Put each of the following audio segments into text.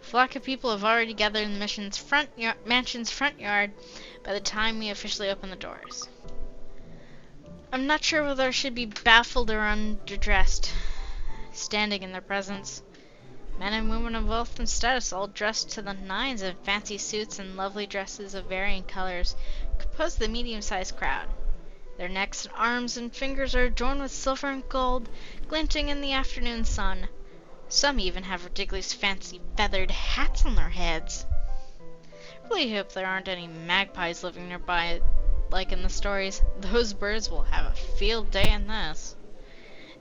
flock of people have already gathered in the mansion's front yard by the time we officially open the doors. I'm not sure whether I should be baffled or underdressed, standing in their presence. Men and women of wealth and status, all dressed to the nines in fancy suits and lovely dresses of varying colors, compose the medium-sized crowd. Their necks and arms and fingers are adorned with silver and gold, glinting in the afternoon sun. Some even have ridiculous fancy feathered hats on their heads. Really hope there aren't any magpies living nearby, like in the stories. Those birds will have a field day in this.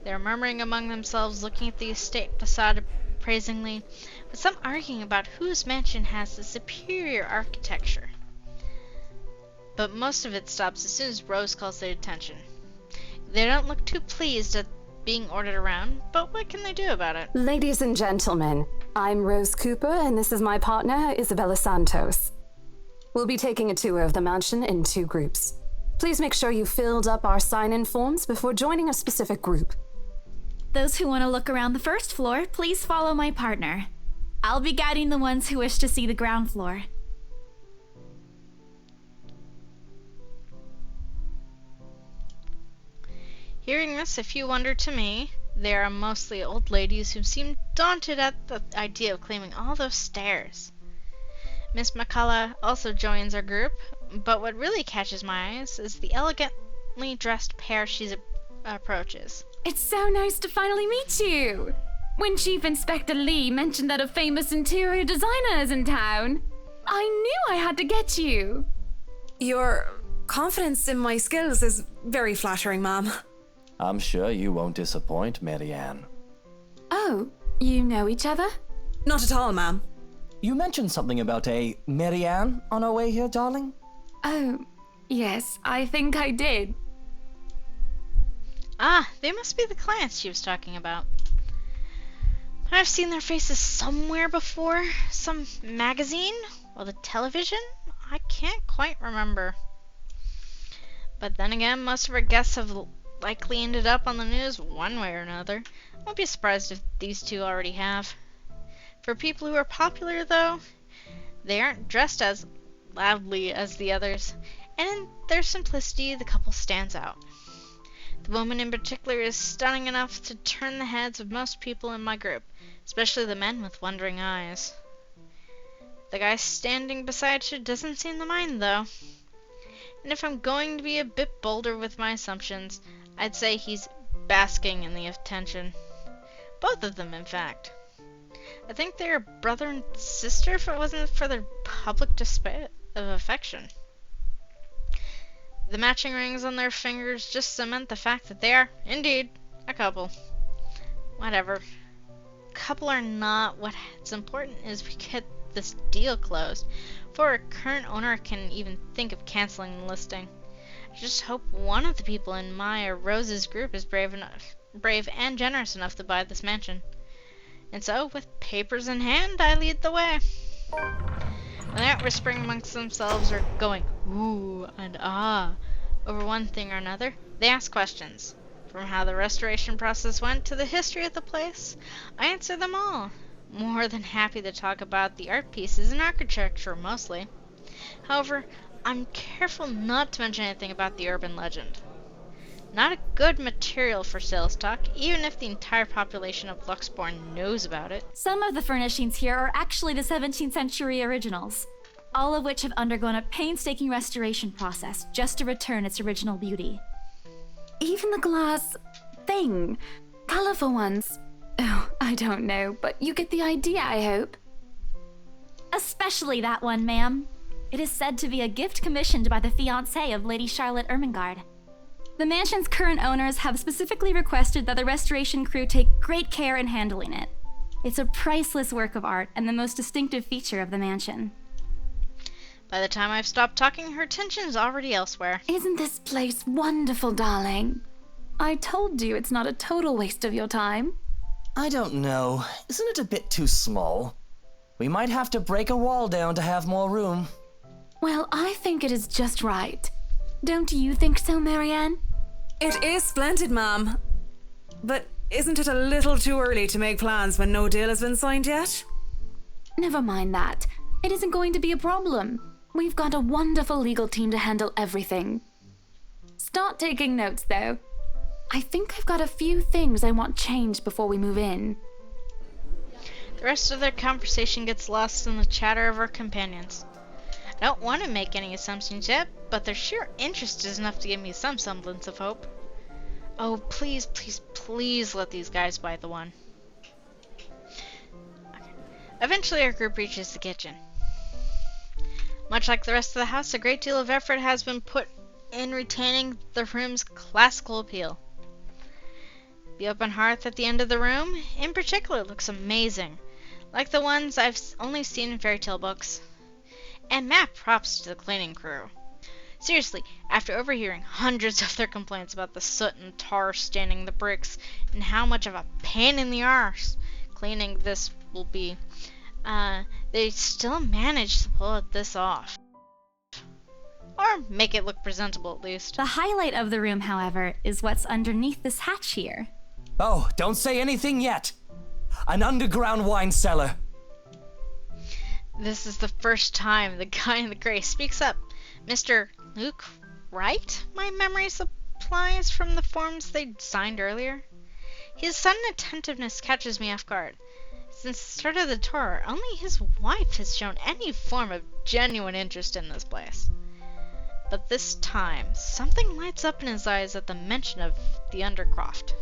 They are murmuring among themselves, looking at the estate facade appraisingly, with some arguing about whose mansion has the superior architecture. But most of it stops as soon as Rose calls their attention. They don't look too pleased at being ordered around, but what can they do about it? Ladies and gentlemen, I'm Rose Cooper, and this is my partner, Isabella Santos. We'll be taking a tour of the mansion in 2 groups. Please make sure you filled up our sign-in forms before joining a specific group. Those who want to look around the first floor, please follow my partner. I'll be guiding the ones who wish to see the ground floor. Hearing this, a few wonder to me. They are mostly old ladies who seem daunted at the idea of climbing all those stairs. Miss McCullough also joins our group, but what really catches my eyes is the elegantly dressed pair she approaches. It's so nice to finally meet you! When Chief Inspector Lee mentioned that a famous interior designer is in town, I knew I had to get you! Your confidence in my skills is very flattering, ma'am. I'm sure you won't disappoint, Marianne. Oh, you know each other? Not at all, ma'am. You mentioned something about a Marianne on our way here, darling? Oh, yes, I think I did. Ah, they must be the clients she was talking about. I've seen their faces somewhere before. Some magazine? Or the television? I can't quite remember. But then again, most of our guests have likely ended up on the news one way or another. I won't be surprised if these two already have. For people who are popular, though, they aren't dressed as loudly as the others, and in their simplicity, the couple stands out. The woman in particular is stunning enough to turn the heads of most people in my group, especially the men with wondering eyes. The guy standing beside her doesn't seem to mind, though. And if I'm going to be a bit bolder with my assumptions, I'd say he's basking in the attention. Both of them, in fact. I think they're brother and sister if it wasn't for their public display of affection. The matching rings on their fingers just cement the fact that they are, indeed, a couple. Whatever. Couple or not, what's important is we get this deal closed before our current owner can even think of canceling the listing. I just hope one of the people in my or Rose's group is brave and generous enough to buy this mansion. And so, with papers in hand, I lead the way. When they're out whispering amongst themselves or going ooh and ah over one thing or another, they ask questions. From how the restoration process went to the history of the place, I answer them all. More than happy to talk about the art pieces and architecture mostly. However, I'm careful not to mention anything about the urban legend. Not a good material for sales talk, even if the entire population of Luxborn knows about it. Some of the furnishings here are actually the 17th century originals, all of which have undergone a painstaking restoration process just to return its original beauty. Even the glass thing. Colorful ones. Oh, I don't know, but you get the idea, I hope. Especially that one, ma'am. It is said to be a gift commissioned by the fiancé of Lady Charlotte Ermengarde. The mansion's current owners have specifically requested that the restoration crew take great care in handling it. It's a priceless work of art and the most distinctive feature of the mansion. By the time I've stopped talking, her attention is already elsewhere. Isn't this place wonderful, darling? I told you it's not a total waste of your time. I don't know. Isn't it a bit too small? We might have to break a wall down to have more room. Well, I think it is just right. Don't you think so, Marianne? It is splendid, ma'am. But isn't it a little too early to make plans when no deal has been signed yet? Never mind that. It isn't going to be a problem. We've got a wonderful legal team to handle everything. Start taking notes, though. I think I've got a few things I want changed before we move in. The rest of their conversation gets lost in the chatter of our companions. I don't want to make any assumptions yet, but their sheer interest is enough to give me some semblance of hope. Oh, please, please, please let these guys buy the one. Okay. Eventually our group reaches the kitchen. Much like the rest of the house, a great deal of effort has been put in retaining the room's classical appeal. The open hearth at the end of the room, in particular, looks amazing, like the ones I've only seen in fairy tale books. And mad props to the cleaning crew. Seriously, after overhearing hundreds of their complaints about the soot and tar staining the bricks and how much of a pain in the arse cleaning this will be, they still managed to pull this off. Or make it look presentable at least. The highlight of the room, however, is what's underneath this hatch here. Oh, don't say anything yet. An underground wine cellar. This is the first time the guy in the gray speaks up. Mr. Luke Wright, my memory supplies from the forms they signed earlier. His sudden attentiveness catches me off guard. Since the start of the tour, only his wife has shown any form of genuine interest in this place. But this time, something lights up in his eyes at the mention of the Undercroft.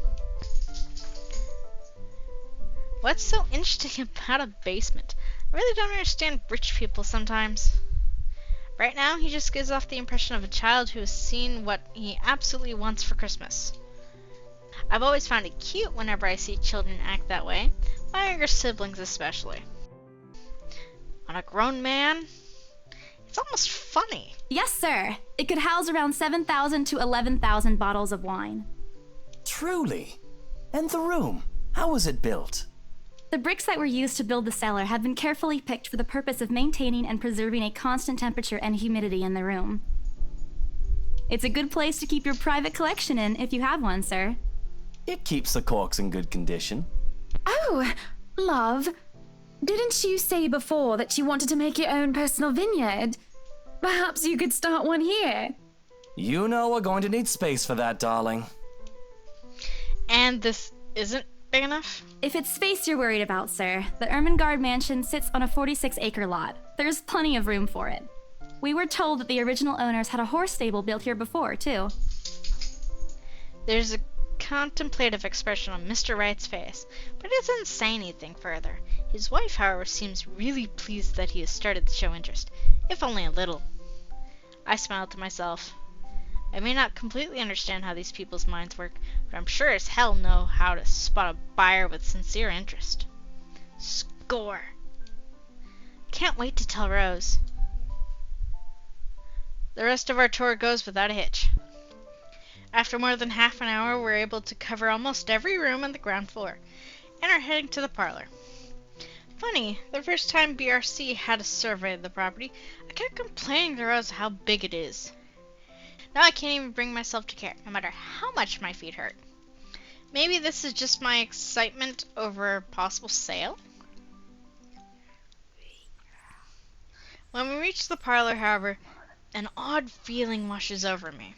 What's so interesting about a basement? I really don't understand rich people sometimes. Right now, he just gives off the impression of a child who has seen what he absolutely wants for Christmas. I've always found it cute whenever I see children act that way, my younger siblings especially. On a grown man, it's almost funny. Yes, sir. It could house around 7,000 to 11,000 bottles of wine. Truly. And the room, how was it built? The bricks that were used to build the cellar have been carefully picked for the purpose of maintaining and preserving a constant temperature and humidity in the room. It's a good place to keep your private collection in if you have one, sir. It keeps the corks in good condition. Oh, love. Didn't you say before that you wanted to make your own personal vineyard? Perhaps you could start one here. You know we're going to need space for that, darling. And this isn't big enough? If it's space you're worried about, sir, the Ermengarde mansion sits on a 46-acre lot. There's plenty of room for it. We were told that the original owners had a horse stable built here before, too. There's a contemplative expression on Mr. Wright's face, but he doesn't say anything further. His wife, however, seems really pleased that he has started to show interest, if only a little. I smile to myself. I may not completely understand how these people's minds work, but I'm sure as hell know how to spot a buyer with sincere interest. Score! Can't wait to tell Rose. The rest of our tour goes without a hitch. After more than half an hour, we're able to cover almost every room on the ground floor, and are heading to the parlor. Funny, the first time BRC had a survey of the property, I kept complaining to Rose how big it is. Now I can't even bring myself to care, no matter how much my feet hurt. Maybe this is just my excitement over a possible sale? When we reach the parlor, however, an odd feeling washes over me.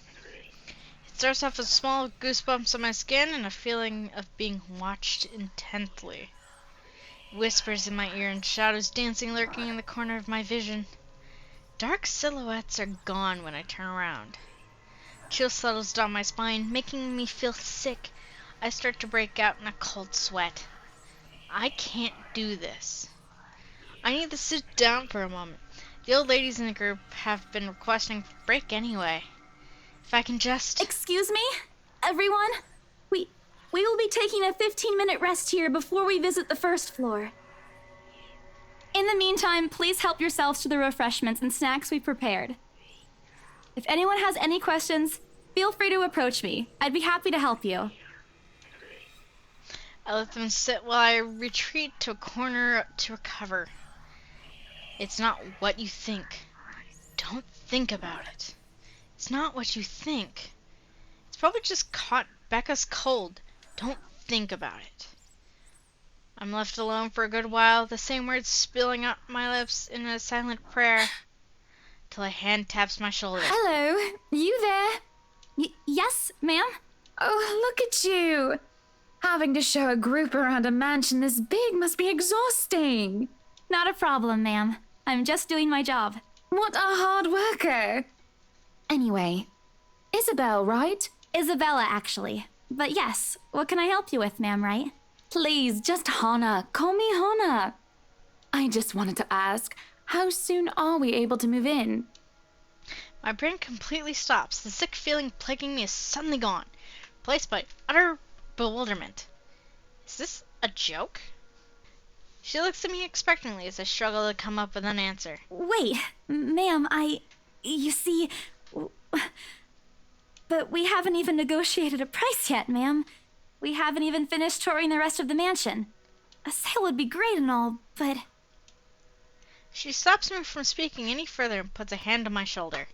It starts off with small goosebumps on my skin and a feeling of being watched intently. Whispers in my ear and shadows dancing lurking in the corner of my vision. Dark silhouettes are gone when I turn around. Chill settles down my spine, making me feel sick. I start to break out in a cold sweat. I can't do this. I need to sit down for a moment. The old ladies in the group have been requesting a break anyway. If I can just... Excuse me, everyone? We will be taking a 15-minute rest here before we visit the first floor. In the meantime, please help yourselves to the refreshments and snacks we've prepared. If anyone has any questions, feel free to approach me. I'd be happy to help you. I let them sit while I retreat to a corner to recover. It's not what you think. Don't think about it. It's not what you think. It's probably just caught Becca's cold. Don't think about it. I'm left alone for a good while, the same words spilling out my lips in a silent prayer, till a hand taps my shoulder. Hello, you there? Yes, ma'am? Oh, look at you! Having to show a group around a mansion this big must be exhausting. Not a problem, ma'am. I'm just doing my job. What a hard worker! Anyway, Isabel, right? Isabella, actually. But yes, what can I help you with, ma'am, right? Please, just Hannah. Call me Hannah. I just wanted to ask, how soon are we able to move in? My brain completely stops. The sick feeling plaguing me is suddenly gone, replaced by utter bewilderment. Is this a joke? She looks at me expectantly as I struggle to come up with an answer. Wait, ma'am, you see... But we haven't even negotiated a price yet, ma'am. We haven't even finished touring the rest of the mansion. A sale would be great and all, but... She stops me from speaking any further and puts a hand on my shoulder.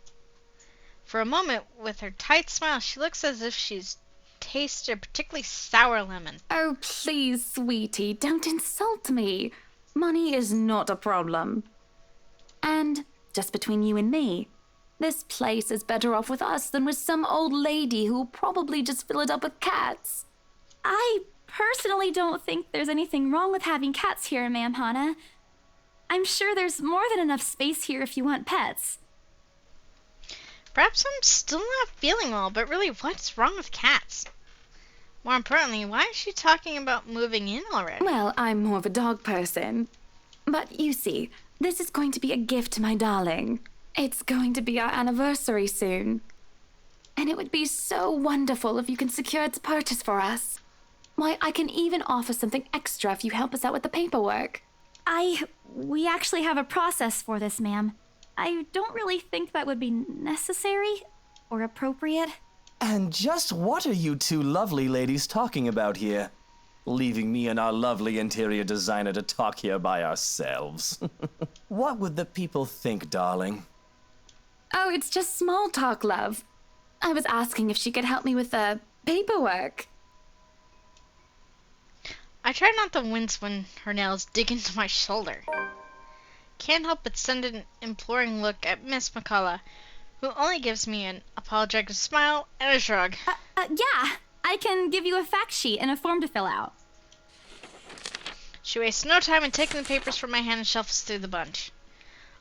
For a moment, with her tight smile, she looks as if she's tasted a particularly sour lemon. Oh, please, sweetie, don't insult me. Money is not a problem. And, just between you and me, this place is better off with us than with some old lady who will probably just fill it up with cats. I personally don't think there's anything wrong with having cats here, ma'am Hannah. I'm sure there's more than enough space here if you want pets. Perhaps I'm still not feeling well, but really, what's wrong with cats? More importantly, why is she talking about moving in already? Well, I'm more of a dog person. But you see, this is going to be a gift to my darling. It's going to be our anniversary soon. And it would be so wonderful if you can secure its purchase for us. Why, I can even offer something extra if you help us out with the paperwork. We actually have a process for this, ma'am. I don't really think that would be necessary or appropriate. And just what are you two lovely ladies talking about here? Leaving me and our lovely interior designer to talk here by ourselves. What would the people think, darling? Oh, it's just small talk, love. I was asking if she could help me with the paperwork. I try not to wince when her nails dig into my shoulder. Can't help but send an imploring look at Miss McCullough, who only gives me an apologetic smile and a shrug. Yeah, I can give you a fact sheet and a form to fill out. She wastes no time in taking the papers from my hand and shuffles through the bunch.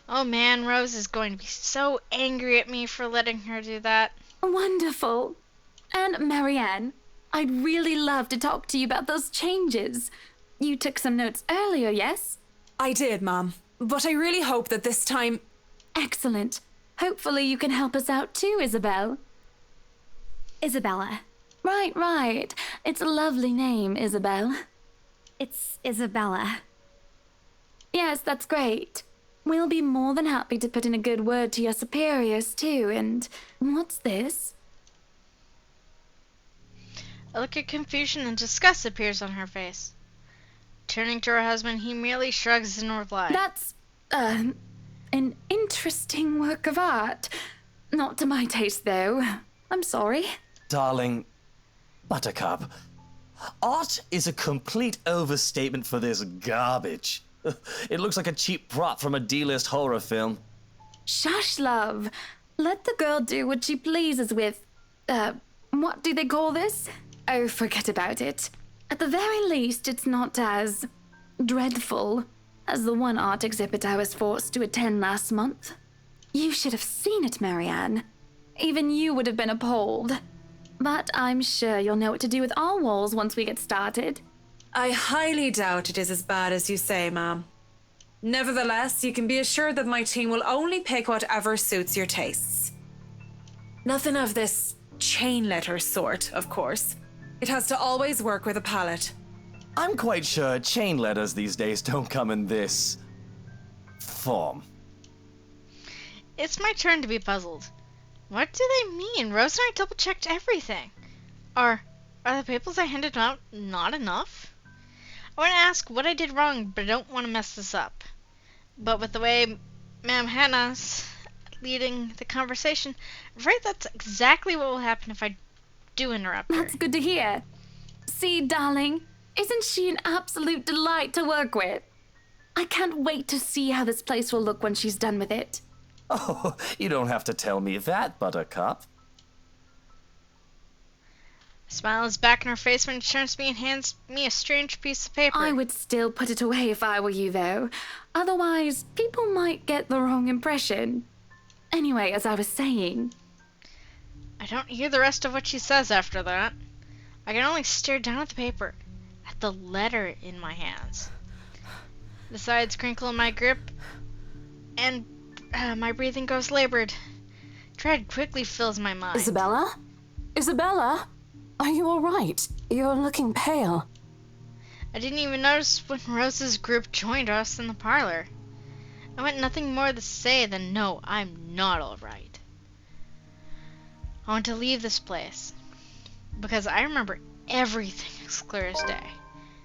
Oh man, Rose is going to be so angry at me for letting her do that. Wonderful. And Marianne, I'd really love to talk to you about those changes. You took some notes earlier, yes? I did, Mom. But I really hope that this time... Excellent. Hopefully you can help us out too, Isabel. Isabella. Right. It's a lovely name, Isabel. It's Isabella. Yes, that's great. We'll be more than happy to put in a good word to your superiors too, and... What's this? A look of confusion and disgust appears on her face. Turning to her husband, he merely shrugs in reply. That's, an interesting work of art. Not to my taste, though. I'm sorry. Darling, Buttercup, art is a complete overstatement for this garbage. It looks like a cheap prop from a D-list horror film. Shush, love. Let the girl do what she pleases with, what do they call this? Oh, forget about it. At the very least, it's not as dreadful as the one art exhibit I was forced to attend last month. You should have seen it, Marianne. Even you would have been appalled. But I'm sure you'll know what to do with our walls once we get started. I highly doubt it is as bad as you say, Ma'am. Nevertheless, you can be assured that my team will only pick whatever suits your tastes. Nothing of this chain letter sort, of course. It has to always work with a palette. I'm quite sure chain letters these days don't come in this form. It's my turn to be puzzled. What do they mean? Rose and I double-checked everything. Are the papers I handed out not enough? I want to ask what I did wrong, but I don't want to mess this up. But with the way Ma'am Hannah's leading the conversation, I'm afraid that's exactly what will happen if I do interrupt her. That's good to hear. See, darling, Isn't she an absolute delight to work with? I can't wait to see how this place will look when she's done with it. Oh, you don't have to tell me that, Buttercup. A smile is back in her face when she turns to me and hands me a strange piece of paper. I would still put it away if I were you, though. Otherwise, people might get the wrong impression. Anyway, as I was saying... I don't hear the rest of what she says after that. I can only stare down at the paper, at the letter in my hands. The sides crinkle in my grip, and my breathing goes labored. Dread quickly fills my mind. Isabella? Isabella? Are you alright? You're looking pale. I didn't even notice when Rose's group joined us in the parlor. I went nothing more to say than no, I'm not alright. I want to leave this place, because I remember everything as clear as day.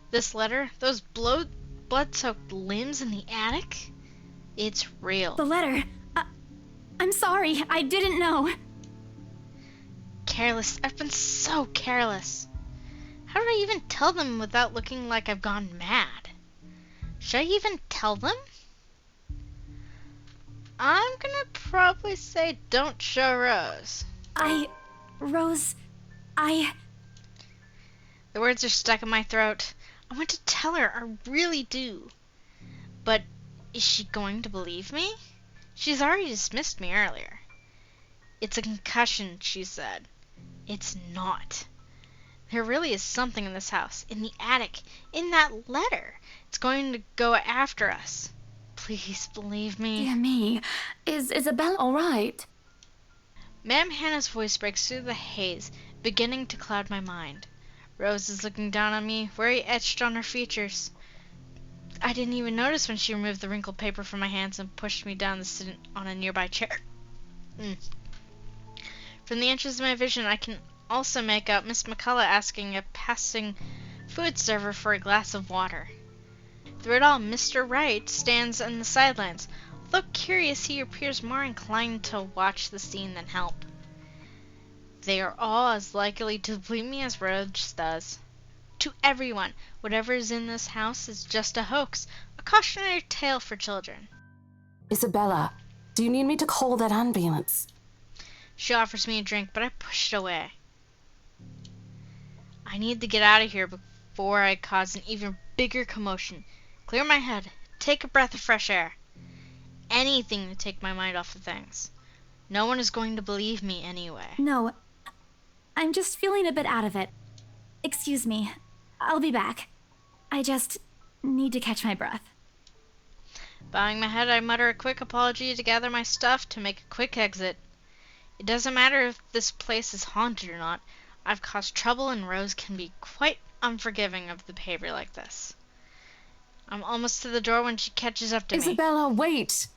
This letter, those blood-soaked limbs in the attic, it's real. The letter. I'm sorry, I didn't know. Careless. I've been so careless. How did I even tell them without looking like I've gone mad? Should I even tell them? I'm gonna probably say don't show Rose. Rose, The words are stuck in my throat. I want to tell her, I really do. But is she going to believe me? She's already dismissed me earlier. It's a concussion, she said. It's not. There really is something in this house, in the attic, in that letter. It's going to go after us. Please believe me. Dear me, is Isabella alright? Madame Hannah's voice breaks through the haze, beginning to cloud my mind. Rose is looking down on me, worry etched on her features. I didn't even notice when she removed the wrinkled paper from my hands and pushed me down to sit on a nearby chair. From the inches of my vision, I can also make out Miss McCullough asking a passing food server for a glass of water. Through it all, Mr. Wright stands on the sidelines. Although curious, he appears more inclined to watch the scene than help. They are all as likely to believe me as Rose does. To everyone, whatever is in this house is just a hoax, a cautionary tale for children. Isabella, do you need me to call that ambulance? She offers me a drink, but I push it away. I need to get out of here before I cause an even bigger commotion. Clear my head, take a breath of fresh air. Anything to take my mind off of things. No one is going to believe me anyway. No, I'm just feeling a bit out of it. Excuse me, I'll be back. I just need to catch my breath. Bowing my head, I mutter a quick apology to gather my stuff to make a quick exit. It doesn't matter if this place is haunted or not. I've caused trouble, and Rose can be quite unforgiving of the behavior like this. I'm almost to the door when she catches up to me. Isabella, wait!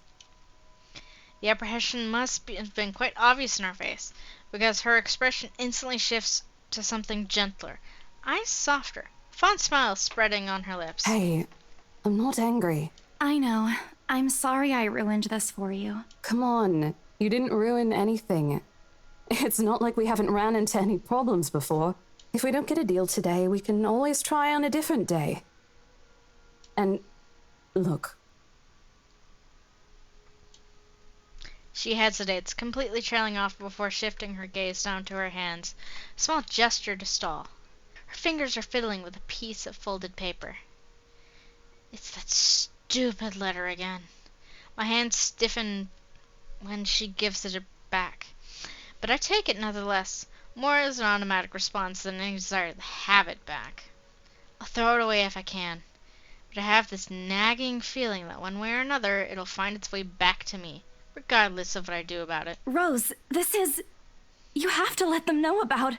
The apprehension have been quite obvious in her face, because her expression instantly shifts to something gentler, eyes softer, fond smile spreading on her lips. Hey, I'm not angry. I know. I'm sorry I ruined this for you. Come on, you didn't ruin anything. It's not like we haven't ran into any problems before. If we don't get a deal today, we can always try on a different day. And look. She hesitates, completely trailing off before shifting her gaze down to her hands, a small gesture to stall. Her fingers are fiddling with a piece of folded paper. It's that stupid letter again. My hands stiffen when she gives it back, but I take it nonetheless, more as an automatic response than any desire to have it back. I'll throw it away if I can, but I have this nagging feeling that one way or another it'll find its way back to me, regardless of what I do about it. Rose, this is... You have to let them know about...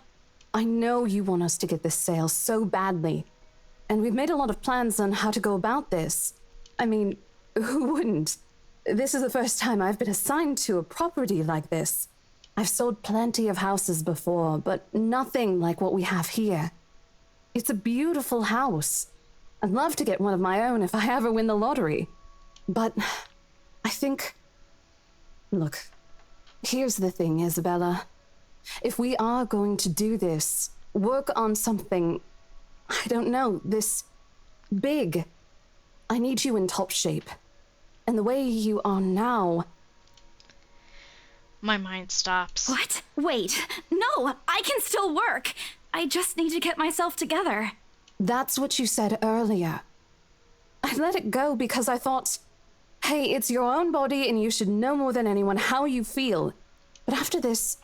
I know you want us to get this sale so badly, and we've made a lot of plans on how to go about this. I mean, who wouldn't? This is the first time I've been assigned to a property like this. I've sold plenty of houses before, but nothing like what we have here. It's a beautiful house. I'd love to get one of my own if I ever win the lottery. But I think... Look, here's the thing, Isabella. If we are going to do this, work on something I don't know, this big. I need you in top shape. And the way you are now... My mind stops. What? Wait. No, I can still work. I just need to get myself together. That's what you said earlier. I let it go because I thought, hey, it's your own body and you should know more than anyone how you feel. But after this,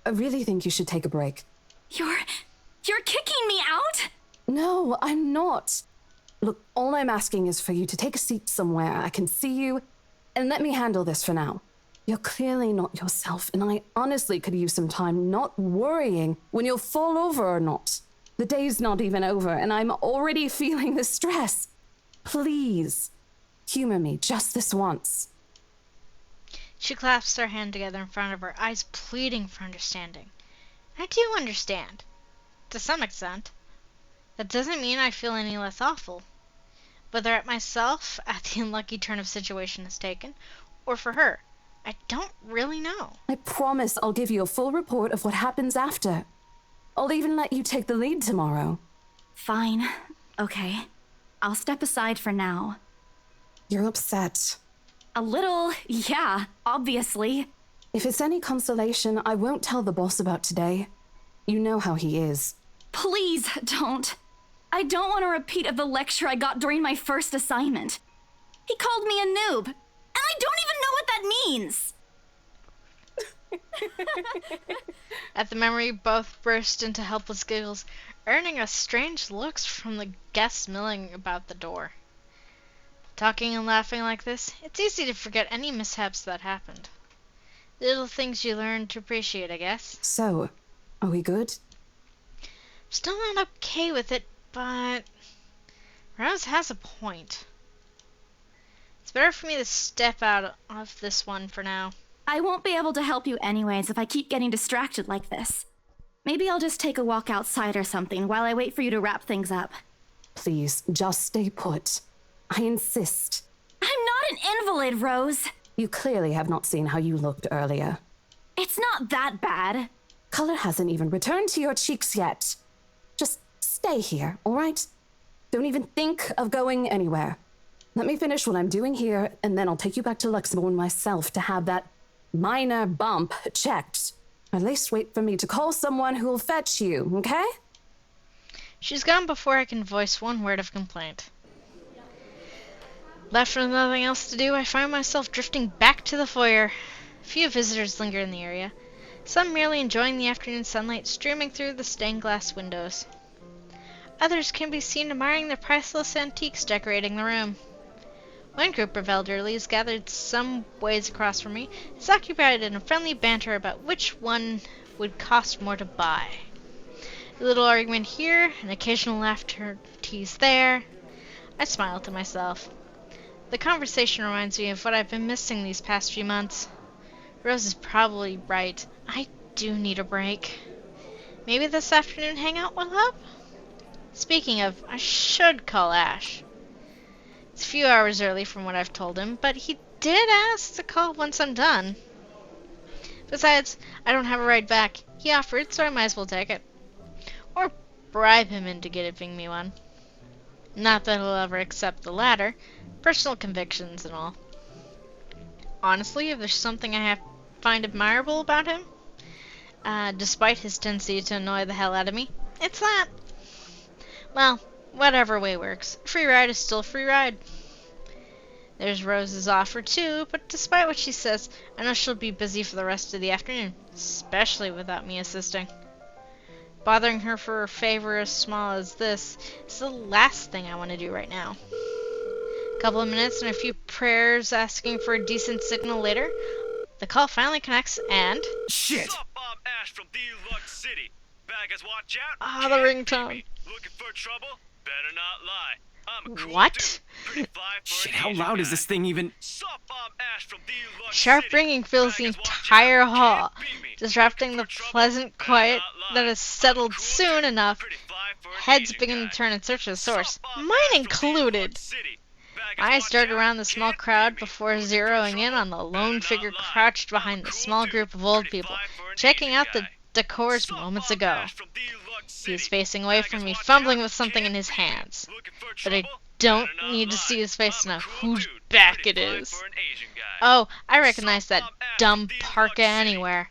I really think you should take a break. You're kicking me out? No, I'm not. Look, all I'm asking is for you to take a seat somewhere I can see you, and let me handle this for now. You're clearly not yourself, and I honestly could use some time not worrying when you'll fall over or not. The day's not even over, and I'm already feeling the stress. Please, humor me just this once. She clasps her hand together in front of her, eyes pleading for understanding. I do understand. To some extent. That doesn't mean I feel any less awful. Whether at myself, at the unlucky turn of situation has taken, or for her, I don't really know. I promise I'll give you a full report of what happens after. I'll even let you take the lead tomorrow. Fine. Okay. I'll step aside for now. You're upset. A little, yeah, obviously. If it's any consolation, I won't tell the boss about today. You know how he is. Please don't. I don't want a repeat of the lecture I got during my first assignment. He called me a noob, and I don't even know what that means. At the memory, both burst into helpless giggles, earning us strange looks from the guests milling about the door. Talking and laughing like this, it's easy to forget any mishaps that happened. Little things you learn to appreciate, I guess. So, are we good? Still not okay with it, but Rose has a point. It's better for me to step out of this one for now. I won't be able to help you anyways if I keep getting distracted like this. Maybe I'll just take a walk outside or something while I wait for you to wrap things up. Please, just stay put. I insist. I'm not an invalid, Rose. You clearly have not seen how you looked earlier. It's not that bad. Color hasn't even returned to your cheeks yet. Just stay here, all right? Don't even think of going anywhere. Let me finish what I'm doing here, and then I'll take you back to Luxembourg myself to have that minor bump checked. At least wait for me to call someone who will fetch you, okay? She's gone before I can voice one word of complaint. Left with nothing else to do, I find myself drifting back to the foyer. Few visitors linger in the area, some merely enjoying the afternoon sunlight streaming through the stained glass windows. Others can be seen admiring the priceless antiques decorating the room. One group of elderlies gathered some ways across from me is occupied in a friendly banter about which one would cost more to buy. A little argument here, an occasional laughter tease there. I smile to myself. The conversation reminds me of what I've been missing these past few months. Rose is probably right. I do need a break. Maybe this afternoon hangout will help? Speaking of, I should call Ash. It's a few hours early from what I've told him, but he did ask to call once I'm done. Besides, I don't have a ride back. He offered, so I might as well take it. Or bribe him into giving me one. Not that he'll ever accept the latter. Personal convictions and all. Honestly, if there's something I find admirable about him, despite his tendency to annoy the hell out of me, it's that. Well, whatever way works. Free ride is still a free ride. There's Rose's offer too, but despite what she says, I know she'll be busy for the rest of the afternoon, especially without me assisting. Bothering her for a favor as small as this is the last thing I want to do right now. A couple of minutes and a few prayers asking for a decent signal later, the call finally connects and... Shit! What's up, I'm Ash from Deluxe City. Baggers, watch out. Ah, the ringtone. Looking for trouble? Better not lie. I'm a cool What? dude. Pretty fly for Shit, an how Asian loud is guy. this thing even? Sup, I'm Ash from Deluxe Sharp City. ringing fills the Baggers, watch entire out. hall, Can't beat me. disrupting the Looking for trouble? pleasant Better quiet not that lie. has settled I'm a cool soon dude. enough. Pretty fly for an Heads Asian begin guy. to turn in search of the source, Sup, I'm mine Ash from included. Deluxe City. Baggers, Eyes watch dart out. around the small Can't crowd beat me. before Looking for zeroing in trouble? on the lone Better figure not lie. crouched I'm behind a the cool small dude. group of old Pretty people, fly for an checking Asian out the guy. decors Sup, moments I'm ago. Ash from Deluxe He is facing away from me, fumbling with something in his hands. But I don't need to see his face to know whose back it is. Oh, I recognize that dumb parka anywhere.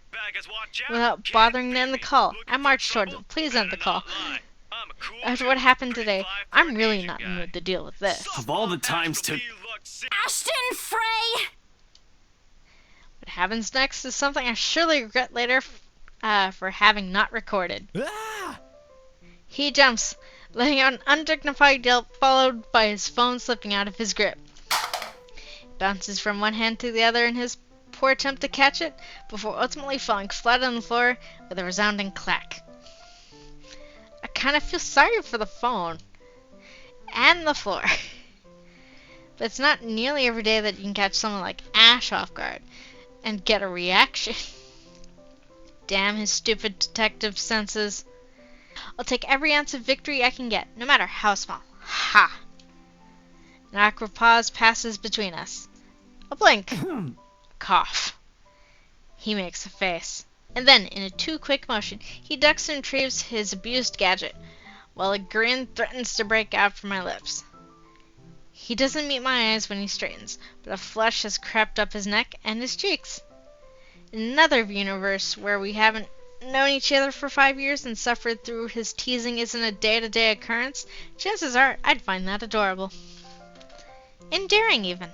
Without bothering to end the call, I marched toward him. Please end the call. After what happened today, I'm really not in the mood to deal with this. Of all the times to... Ashton Frey! What happens next is something I surely regret later for having not recorded. He jumps, letting out an undignified yelp followed by his phone slipping out of his grip. He bounces from one hand to the other in his poor attempt to catch it, before ultimately falling flat on the floor with a resounding clack. I kind of feel sorry for the phone. And the floor. But it's not nearly every day that you can catch someone like Ash off guard and get a reaction. Damn his stupid detective senses. I'll take every ounce of victory I can get, no matter how small. Ha! An awkward pause passes between us. A blink. A cough. He makes a face. And then, in a too-quick motion, he ducks and retrieves his abused gadget, while a grin threatens to break out from my lips. He doesn't meet my eyes when he straightens, but a flush has crept up his neck and his cheeks. In another universe where we haven't known each other for 5 years and suffered through his teasing isn't a day-to-day occurrence, chances are I'd find that adorable. Endearing, even.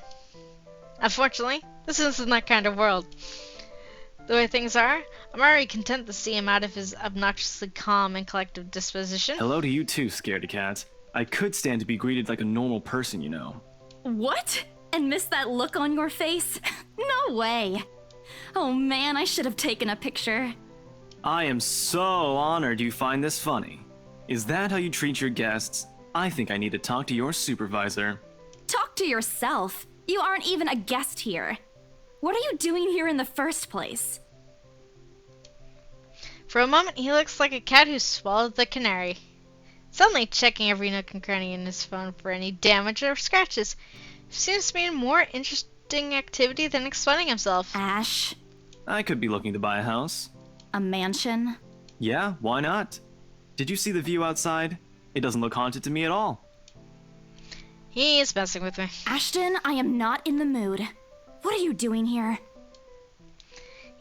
Unfortunately, this isn't that kind of world. The way things are, I'm already content to see him out of his obnoxiously calm and collective disposition. Hello to you too, scaredy cat. I could stand to be greeted like a normal person, you know. What? And miss that look on your face? No way. Oh man, I should have taken a picture. I am so honored you find this funny. Is that how you treat your guests? I think I need to talk to your supervisor. Talk to yourself. You aren't even a guest here. What are you doing here in the first place? For a moment, he looks like a cat who swallowed the canary. Suddenly checking every nook and cranny in his phone for any damage or scratches. Seems to be a more interesting activity than explaining himself. Ash, I could be looking to buy a house. a mansion? Yeah, why not? Did you see the view outside? It doesn't look haunted to me at all. He is messing with me. Ashton, I am not in the mood. What are you doing here?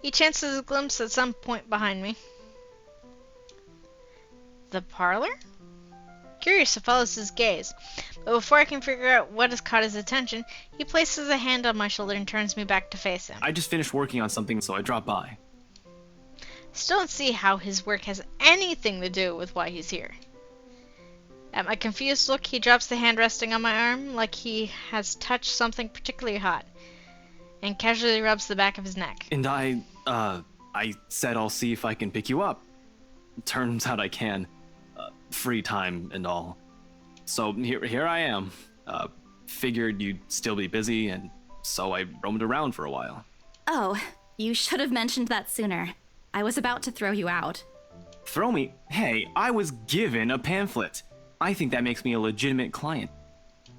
He chances a glimpse at some point behind me. The parlor? Curious, it follows his gaze. But before I can figure out what has caught his attention, he places a hand on my shoulder and turns me back to face him. I just finished working on something, so I dropped by. Still don't see how his work has anything to do with why he's here. At my confused look, he drops the hand resting on my arm like he has touched something particularly hot, and casually rubs the back of his neck. And I said I'll see if I can pick you up. Turns out I can. Free time and all. So here I am. Figured you'd still be busy, and so I roamed around for a while. Oh, you should have mentioned that sooner. I was about to throw you out. Throw me? Hey, I was given a pamphlet. I think that makes me a legitimate client.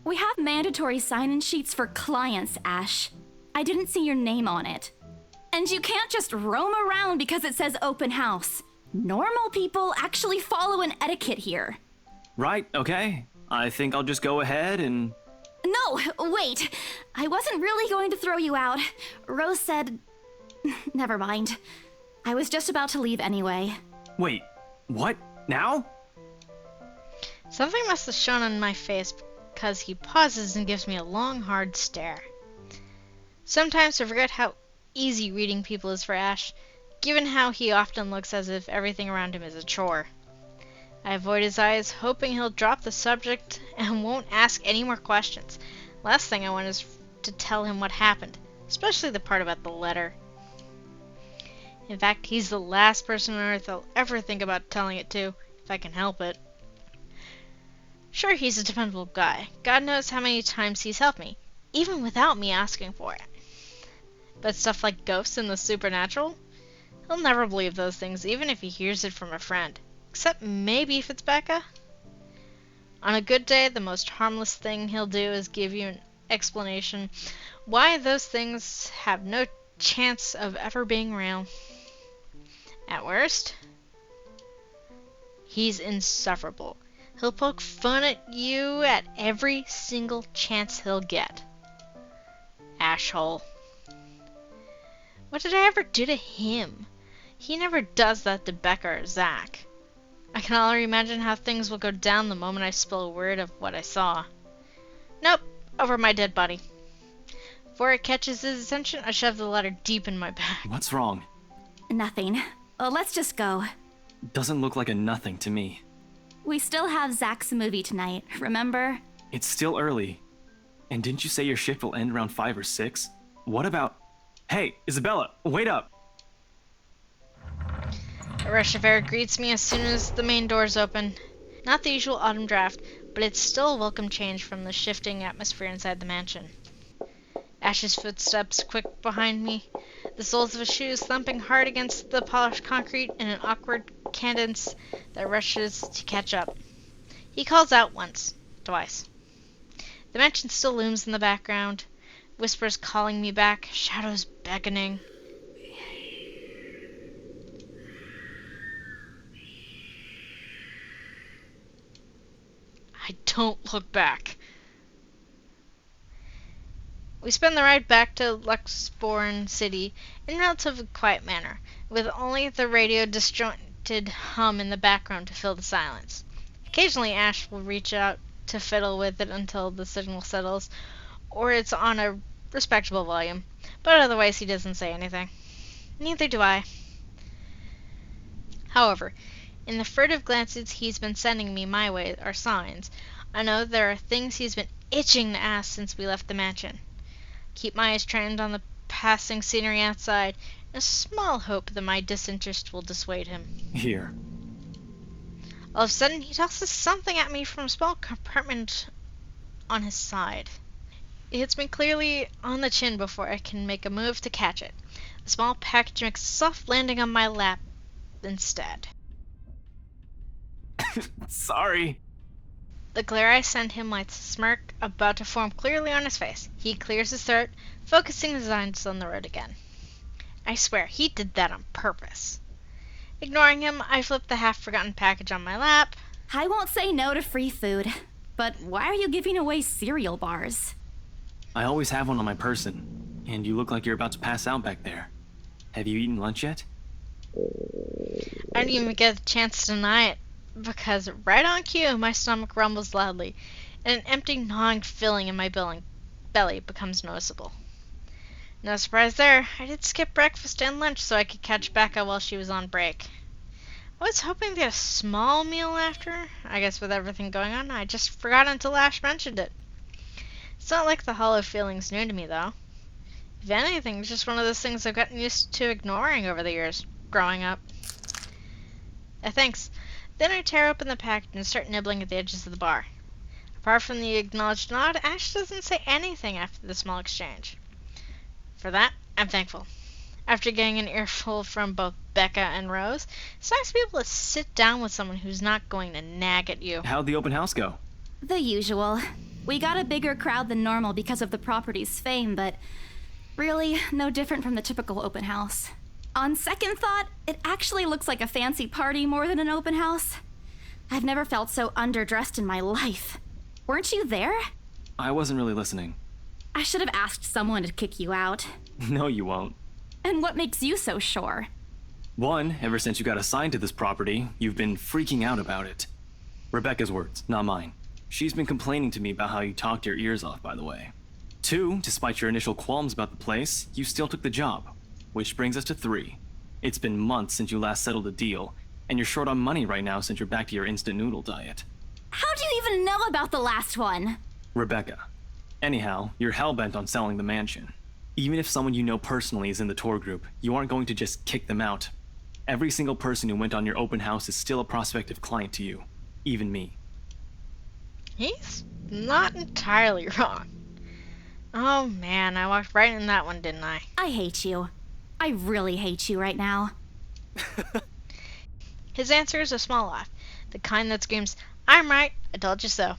We have mandatory sign-in sheets for clients, Ash. I didn't see your name on it. And you can't just roam around because it says open house. Normal people actually follow an etiquette here. Right, okay. I think I'll just go ahead and... No, wait. I wasn't really going to throw you out. Rose said... Never mind. I was just about to leave anyway. Wait, what? Now? Something must have shown on my face because he pauses and gives me a long, hard stare. Sometimes I forget how easy reading people is for Ash, given how he often looks as if everything around him is a chore. I avoid his eyes, hoping he'll drop the subject and won't ask any more questions. Last thing I want is to tell him what happened, especially the part about the letter. In fact, he's the last person on Earth I'll ever think about telling it to, if I can help it. Sure, he's a dependable guy. God knows how many times he's helped me, even without me asking for it. But stuff like ghosts and the supernatural? He'll never believe those things, even if he hears it from a friend. Except maybe if it's Becca. On a good day, the most harmless thing he'll do is give you an explanation why those things have no chance of ever being real. At worst, He's insufferable. He'll poke fun at you at every single chance he'll get. Ashhole. What did I ever do to him? He never does that to Becca or Zach. I can already imagine how things will go down the moment I spill a word of what I saw. Nope, over my dead body. Before it catches his attention, I shove the letter deep in my back. What's wrong? Nothing. Let's just go. Doesn't look like a nothing to me. We still have Zach's movie tonight, remember? It's still early. And didn't you say your shift will end around 5 or 6? What about... Hey, Isabella, wait up! A rush of air greets me as soon as the main doors open. Not the usual autumn draft, but it's still a welcome change from the shifting atmosphere inside the mansion. Ash's footsteps quick behind me, the soles of his shoes thumping hard against the polished concrete in an awkward cadence that rushes to catch up. He calls out once, twice. The mansion still looms in the background, whispers calling me back, shadows beckoning. I don't look back. We spend the ride back to Luxborn City in a relatively quiet manner, with only the radio disjointed hum in the background to fill the silence. Occasionally Ash will reach out to fiddle with it until the signal settles, or it's on a respectable volume, but otherwise he doesn't say anything. Neither do I. However, in the furtive glances he's been sending me my way are signs. I know there are things he's been itching to ask since we left the mansion. Keep my eyes trained on the passing scenery outside, in a small hope that my disinterest will dissuade him. Here. All of a sudden, he tosses something at me from a small compartment on his side. It hits me clearly on the chin before I can make a move to catch it. The small package makes a soft landing on my lap instead. Sorry. The glare I send him lights a smirk about to form clearly on his face. He clears his throat, focusing his eyes on the road again. I swear, he did that on purpose. Ignoring him, I flip the half-forgotten package on my lap. I won't say no to free food, but why are you giving away cereal bars? I always have one on my person, and you look like you're about to pass out back there. Have you eaten lunch yet? I didn't even get a chance to deny it, because right on cue, my stomach rumbles loudly, and an empty gnawing feeling in my belly becomes noticeable. No surprise there, I did skip breakfast and lunch so I could catch Becca while she was on break. I was hoping to get a small meal after. I guess with everything going on, I just forgot until Ash mentioned it. It's not like the hollow feeling's new to me, though. If anything, it's just one of those things I've gotten used to ignoring over the years, growing up. Thanks. Then I tear open the package and start nibbling at the edges of the bar. Apart from the acknowledged nod, Ash doesn't say anything after the small exchange. For that, I'm thankful. After getting an earful from both Becca and Rose, it's nice to be able to sit down with someone who's not going to nag at you. How'd the open house go? The usual. We got a bigger crowd than normal because of the property's fame, but really no different from the typical open house. On second thought, it actually looks like a fancy party more than an open house. I've never felt so underdressed in my life. Weren't you there? I wasn't really listening. I should have asked someone to kick you out. No, you won't. And what makes you so sure? One, ever since you got assigned to this property, you've been freaking out about it. Rebecca's words, not mine. She's been complaining to me about how you talked your ears off, by the way. Two, despite your initial qualms about the place, you still took the job. Which brings us to 3. It's been months since you last settled a deal, and you're short on money right now since you're back to your instant noodle diet. How do you even know about the last one? Rebecca. Anyhow, you're hell-bent on selling the mansion. Even if someone you know personally is in the tour group, you aren't going to just kick them out. Every single person who went on your open house is still a prospective client to you. Even me. He's not entirely wrong. Oh man, I walked right in that one, didn't I? I hate you. I really hate you right now. His answer is a small laugh, the kind that screams, "I'm right, I told you so."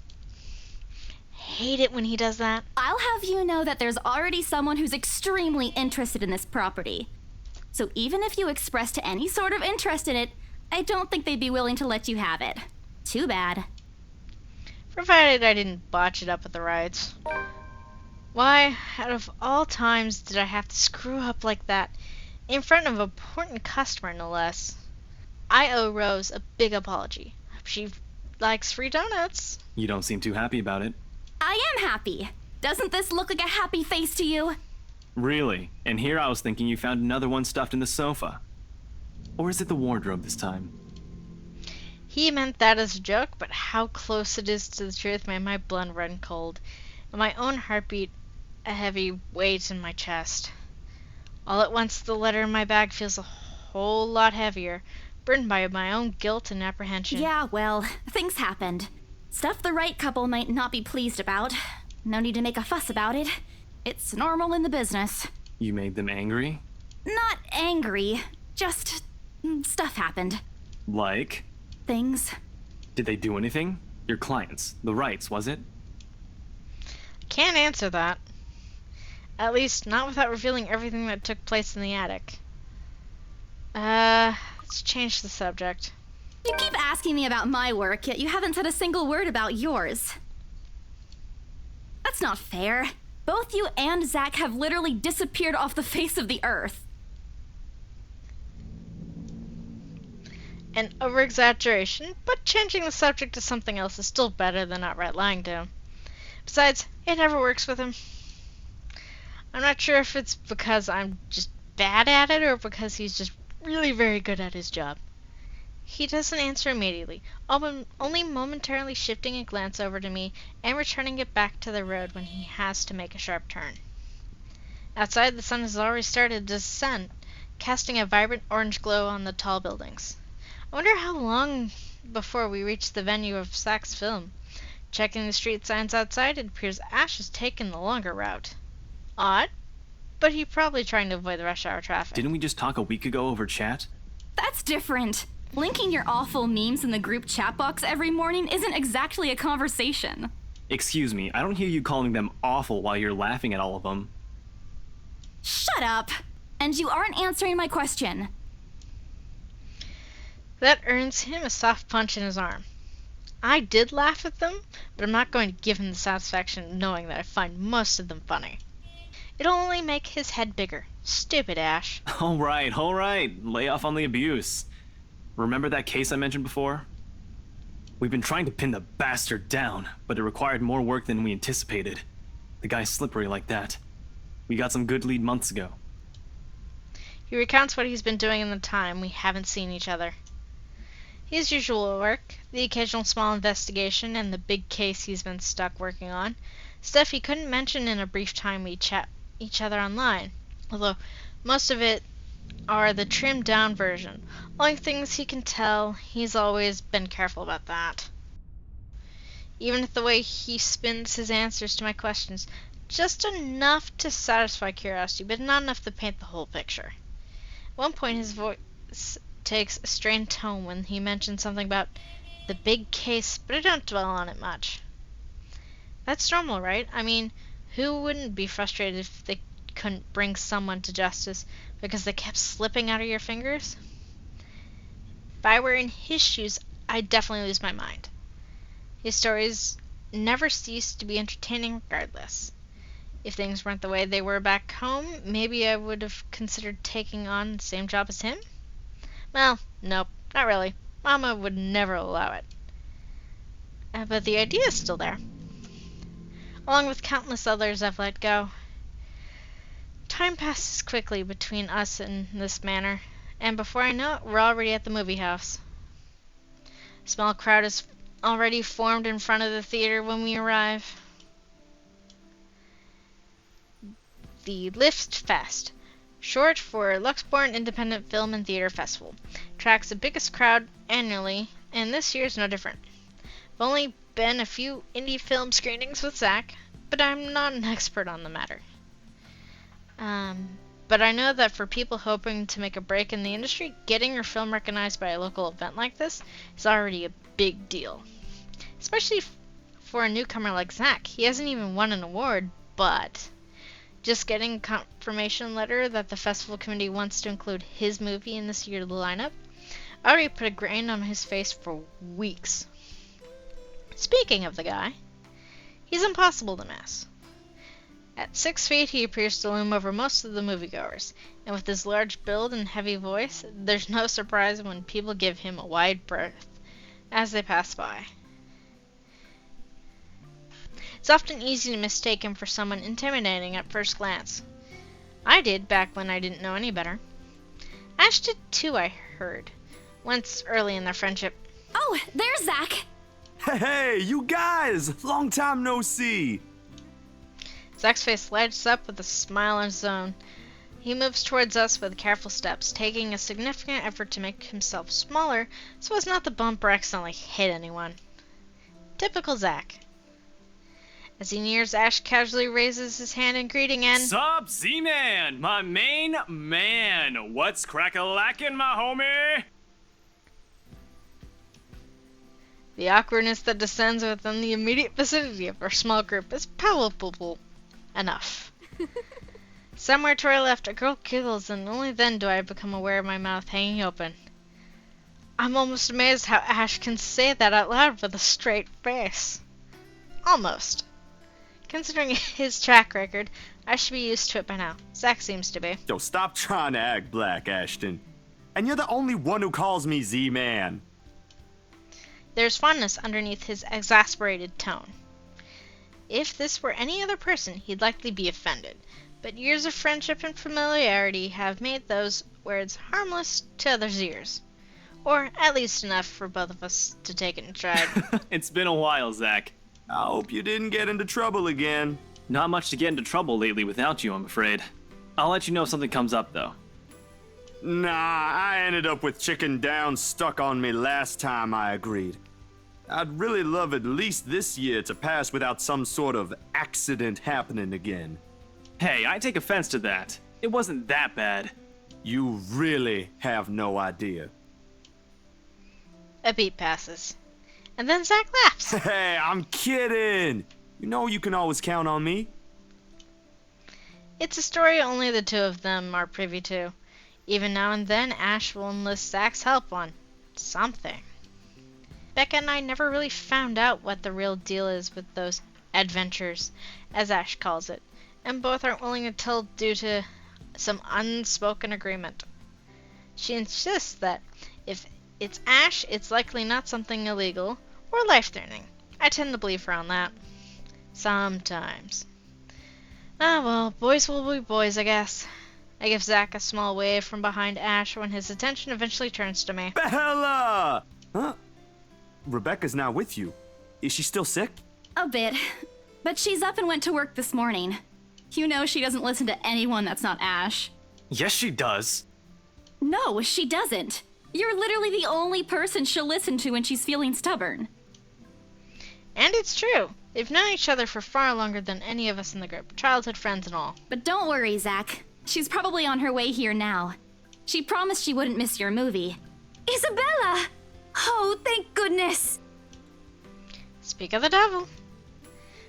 Hate it when he does that. I'll have you know that there's already someone who's extremely interested in this property. So even if you expressed any sort of interest in it, I don't think they'd be willing to let you have it. Too bad. Provided I didn't botch it up with the rights. Why, out of all times, did I have to screw up like that? In front of an important customer, no less. I owe Rose a big apology. She likes free donuts. You don't seem too happy about it. I am happy. Doesn't this look like a happy face to you? Really? And here I was thinking you found another one stuffed in the sofa. Or is it the wardrobe this time? He meant that as a joke, but how close it is to the truth made my blood run cold, and my own heartbeat a heavy weight in my chest. All at once the letter in my bag feels a whole lot heavier, burdened by my own guilt and apprehension. Yeah, well, things happened. Stuff the right couple might not be pleased about. No need to make a fuss about it. It's normal in the business. You made them angry? Not angry, just stuff happened. Like? Things. Did they do anything? Your clients, the rights, was it? Can't answer that. At least, not without revealing everything that took place in the attic. Let's change the subject. You keep asking me about my work, yet you haven't said a single word about yours. That's not fair. Both you and Zach have literally disappeared off the face of the earth. An over-exaggeration, but changing the subject to something else is still better than outright lying to him. Besides, it never works with him. I'm not sure if it's because I'm just bad at it or because he's just really very good at his job. He doesn't answer immediately, only momentarily shifting a glance over to me and returning it back to the road when he has to make a sharp turn. Outside, the sun has already started to descend, casting a vibrant orange glow on the tall buildings. I wonder how long before we reach the venue of Zach's film. Checking the street signs outside, it appears Ash has taken the longer route. Odd, but he's probably trying to avoid the rush hour traffic. Didn't we just talk a week ago over chat? That's different. Linking your awful memes in the group chat box every morning isn't exactly a conversation. Excuse me, I don't hear you calling them awful while you're laughing at all of them. Shut up! And you aren't answering my question. That earns him a soft punch in his arm. I did laugh at them, but I'm not going to give him the satisfaction of knowing that I find most of them funny. It'll only make his head bigger. Stupid Ash. All right. Lay off on the abuse. Remember that case I mentioned before? We've been trying to pin the bastard down, but it required more work than we anticipated. The guy's slippery like that. We got some good lead months ago. He recounts what he's been doing in the time we haven't seen each other. His usual work, the occasional small investigation, and the big case he's been stuck working on. Stuff he couldn't mention in a brief time we chat each other online, although most of it are the trimmed down version. Only things he can tell, he's always been careful about that. Even the way he spins his answers to my questions, just enough to satisfy curiosity, but not enough to paint the whole picture. At one point his voice takes a strained tone when he mentions something about the big case, but I don't dwell on it much. That's normal, right? I mean, who wouldn't be frustrated if they couldn't bring someone to justice because they kept slipping out of your fingers? If I were in his shoes, I'd definitely lose my mind. His stories never cease to be entertaining regardless. If things weren't the way they were back home, maybe I would have considered taking on the same job as him? Well, nope, not really. Mama would never allow it. But the idea is still there. Along with countless others I've let go. Time passes quickly between us in this manner, and before I know it, we're already at the movie house. A small crowd is already formed in front of the theater when we arrive. The Lift Fest, short for Luxborn Independent Film and Theater Festival, attracts the biggest crowd annually, and this year's no different. I've only been a few indie film screenings with Zach, but I'm not an expert on the matter. But I know that for people hoping to make a break in the industry, getting your film recognized by a local event like this is already a big deal. Especially for a newcomer like Zach. He hasn't even won an award, but just getting a confirmation letter that the festival committee wants to include his movie in this year's lineup I already put a grin on his face for weeks. Speaking of the guy, he's impossible to miss. At 6 feet, he appears to loom over most of the moviegoers, and with his large build and heavy voice, there's no surprise when people give him a wide berth as they pass by. It's often easy to mistake him for someone intimidating at first glance. I did back when I didn't know any better. Ash did too, I heard, once early in their friendship. Oh, there's Zach! Hey, you guys! Long time no see! Zach's face lights up with a smile on his own. He moves towards us with careful steps, taking a significant effort to make himself smaller so as not to bump or accidentally hit anyone. Typical Zach. As he nears, Ash casually raises his hand in greeting and... Sup, Z-Man, my main man. What's crack-a-lackin', my homie? The awkwardness that descends within the immediate vicinity of our small group is palpable enough. Somewhere to our left, a girl giggles, and only then do I become aware of my mouth hanging open. I'm almost amazed how Ash can say that out loud with a straight face. Almost. Considering his track record, I should be used to it by now. Zach seems to be. Yo, stop trying to act black, Ashton. And you're the only one who calls me Z-Man. There's fondness underneath his exasperated tone. If this were any other person, he'd likely be offended. But years of friendship and familiarity have made those words harmless to others' ears. Or at least enough for both of us to take it in stride. It's been a while, Zach. I hope you didn't get into trouble again. Not much to get into trouble lately without you, I'm afraid. I'll let you know if something comes up, though. Nah, I ended up with chicken down stuck on me last time I agreed. I'd really love at least this year to pass without some sort of accident happening again. Hey, I take offense to that. It wasn't that bad. You really have no idea. A beat passes. And then Zach laughs. Hey, I'm kidding. You know you can always count on me. It's a story only the two of them are privy to. Even now and then, Ash will enlist Zach's help on something. Becca and I never really found out what the real deal is with those adventures, as Ash calls it, and both aren't willing to tell due to some unspoken agreement. She insists that if it's Ash, it's likely not something illegal or life-threatening. I tend to believe her on that. Sometimes. Ah well, boys will be boys, I guess. I give Zach a small wave from behind Ash when his attention eventually turns to me. Bella! Huh? Rebecca's not with you. Is she still sick? A bit. But she's up and went to work this morning. You know she doesn't listen to anyone that's not Ash. Yes, she does. No, she doesn't. You're literally the only person she'll listen to when she's feeling stubborn. And it's true. They've known each other for far longer than any of us in the group. Childhood friends and all. But don't worry, Zach. She's probably on her way here now. She promised she wouldn't miss your movie. Isabella! Oh, thank goodness! Speak of the devil.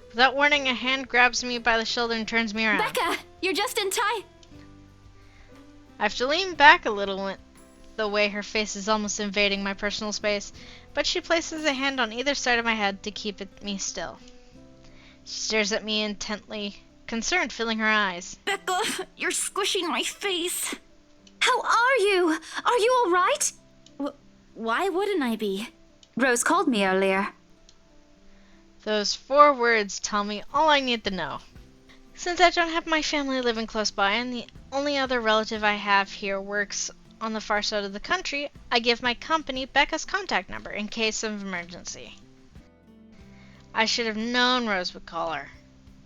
Without warning, a hand grabs me by the shoulder and turns me around. Becca! You're just in time! I have to lean back a little the way her face is almost invading my personal space, but she places a hand on either side of my head to keep me still. She stares at me intently, concern filling her eyes. Becca, you're squishing my face. How are you? Are you all right? Why wouldn't I be? Rose called me earlier. Those 4 words tell me all I need to know. Since I don't have my family living close by and the only other relative I have here works on the far side of the country, I give my company Becca's contact number in case of emergency. I should have known Rose would call her.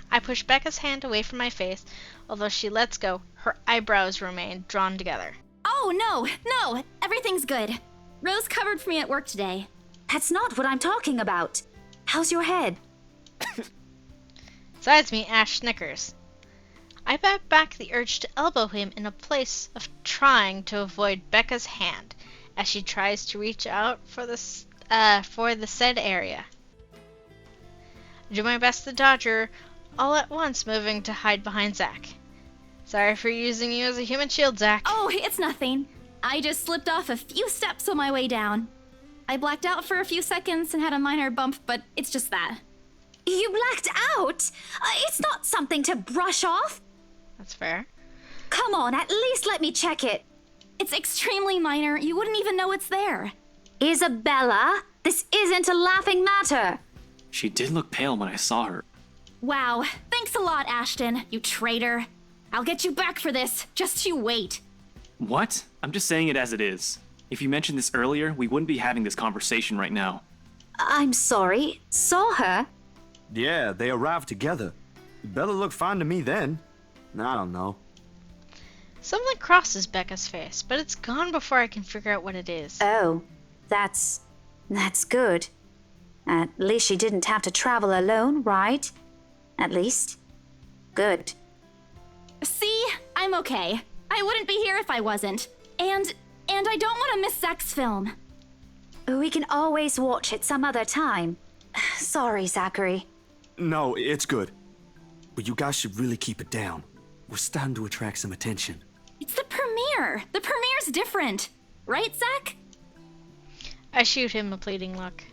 I push Becca's hand away from my face. Although she lets go, her eyebrows remain drawn together. Oh, no, everything's good. Rose covered for me at work today. That's not what I'm talking about. How's your head? Besides me, Ash snickers. I bat back the urge to elbow him in a place of trying to avoid Becca's hand as she tries to reach out for the said area. I do my best to dodge her, all at once moving to hide behind Zach. Sorry for using you as a human shield, Zach. Oh, it's nothing. I just slipped off a few steps on my way down. I blacked out for a few seconds and had a minor bump, but it's just that. You blacked out? It's not something to brush off. That's fair. Come on, at least let me check it. It's extremely minor. You wouldn't even know it's there. Isabella, this isn't a laughing matter. She did look pale when I saw her. Wow. Thanks a lot, Ashton, you traitor. I'll get you back for this. Just you wait. What? I'm just saying it as it is. If you mentioned this earlier, we wouldn't be having this conversation right now. I'm sorry. Saw her? Yeah, they arrived together. Bella looked fine to me then. I don't know. Something crosses Becca's face, but it's gone before I can figure out what it is. Oh, that's good. At least she didn't have to travel alone, right? At least. Good. See? I'm okay. I wouldn't be here if I wasn't. And I don't want to miss Zach's film. We can always watch it some other time. Sorry, Zachary. No, it's good. But you guys should really keep it down. We're starting to attract some attention. It's the premiere. The premiere's different. Right, Zach? I shoot him a pleading look.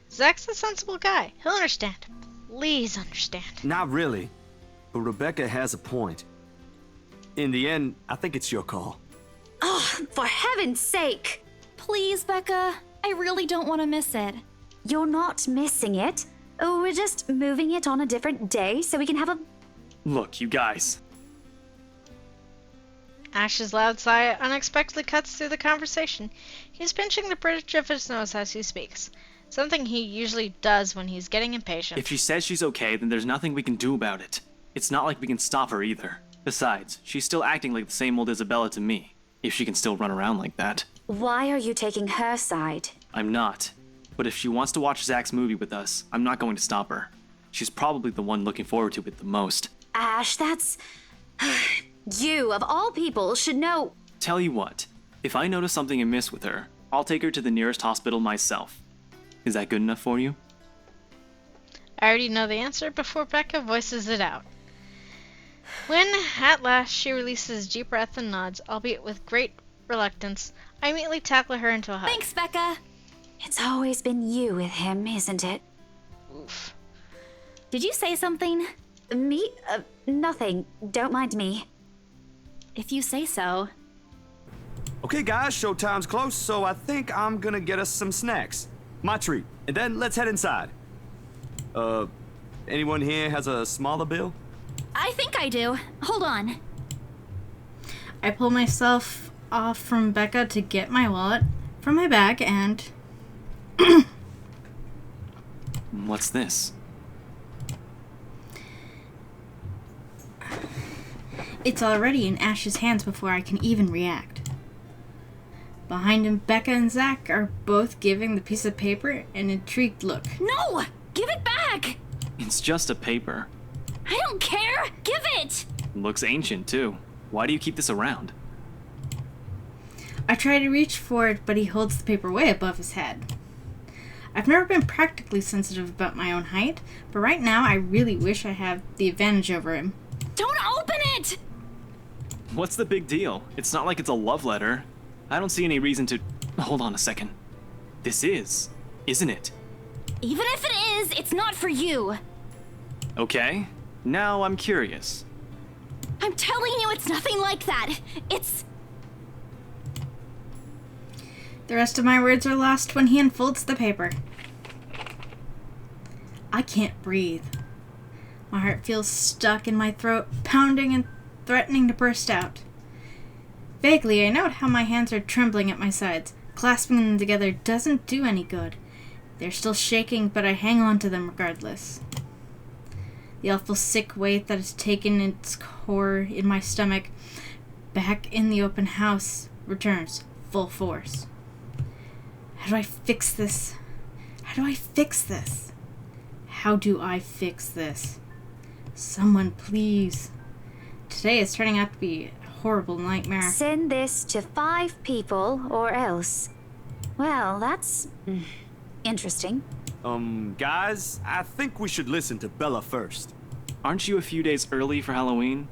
Zach's a sensible guy. He'll understand. Please understand. Not really. But Rebecca has a point. In the end, I think it's your call. Oh, for heaven's sake! Please, Becca. I really don't want to miss it. You're not missing it. We're just moving it on a different day so we can have a... Look, you guys. Ash's loud sigh unexpectedly cuts through the conversation. He's pinching the bridge of his nose as he speaks. Something he usually does when he's getting impatient. If she says she's okay, then there's nothing we can do about it. It's not like we can stop her either. Besides, she's still acting like the same old Isabella to me, if she can still run around like that. Why are you taking her side? I'm not. But if she wants to watch Zach's movie with us, I'm not going to stop her. She's probably the one looking forward to it the most. Ash, that's... You, of all people, should know... Tell you what, if I notice something amiss with her, I'll take her to the nearest hospital myself. Is that good enough for you? I already know the answer before Becca voices it out. When, at last, she releases a deep breath and nods, albeit with great reluctance, I immediately tackle her into a hug. Thanks, Becca. It's always been you with him, isn't it? Oof. Did you say something? Me? Nothing. Don't mind me. If you say so. Okay, guys, showtime's close, so I think I'm gonna get us some snacks. My treat. And then let's head inside. Anyone here has a smaller bill? I think I do. Hold on. I pull myself off from Becca to get my wallet from my bag and... What's this? It's already in Ash's hands before I can even react. Behind him, Becca and Zach are both giving the piece of paper an intrigued look. No! Give it back! It's just a paper. I don't care! Give it! Looks ancient, too. Why do you keep this around? I try to reach for it, but he holds the paper way above his head. I've never been practically sensitive about my own height, but right now I really wish I had the advantage over him. Don't open it! What's the big deal? It's not like it's a love letter. I don't see any reason to... Hold on a second. This is, isn't it? Even if it is, it's not for you. Okay. Now I'm curious. I'm telling you it's nothing like that. It's... The rest of my words are lost when he unfolds the paper. I can't breathe. My heart feels stuck in my throat, pounding and threatening to burst out. Vaguely, I note how my hands are trembling at my sides. Clasping them together doesn't do any good. They're still shaking, but I hang on to them regardless. The awful sick weight that has taken its core in my stomach back in the open house returns full force. How do I fix this? How do I fix this? How do I fix this? Someone, please. Today is turning out to be a horrible nightmare. Send this to 5 people or else. Well, that's interesting. Guys, I think we should listen to Bella first. Aren't you a few days early for Halloween?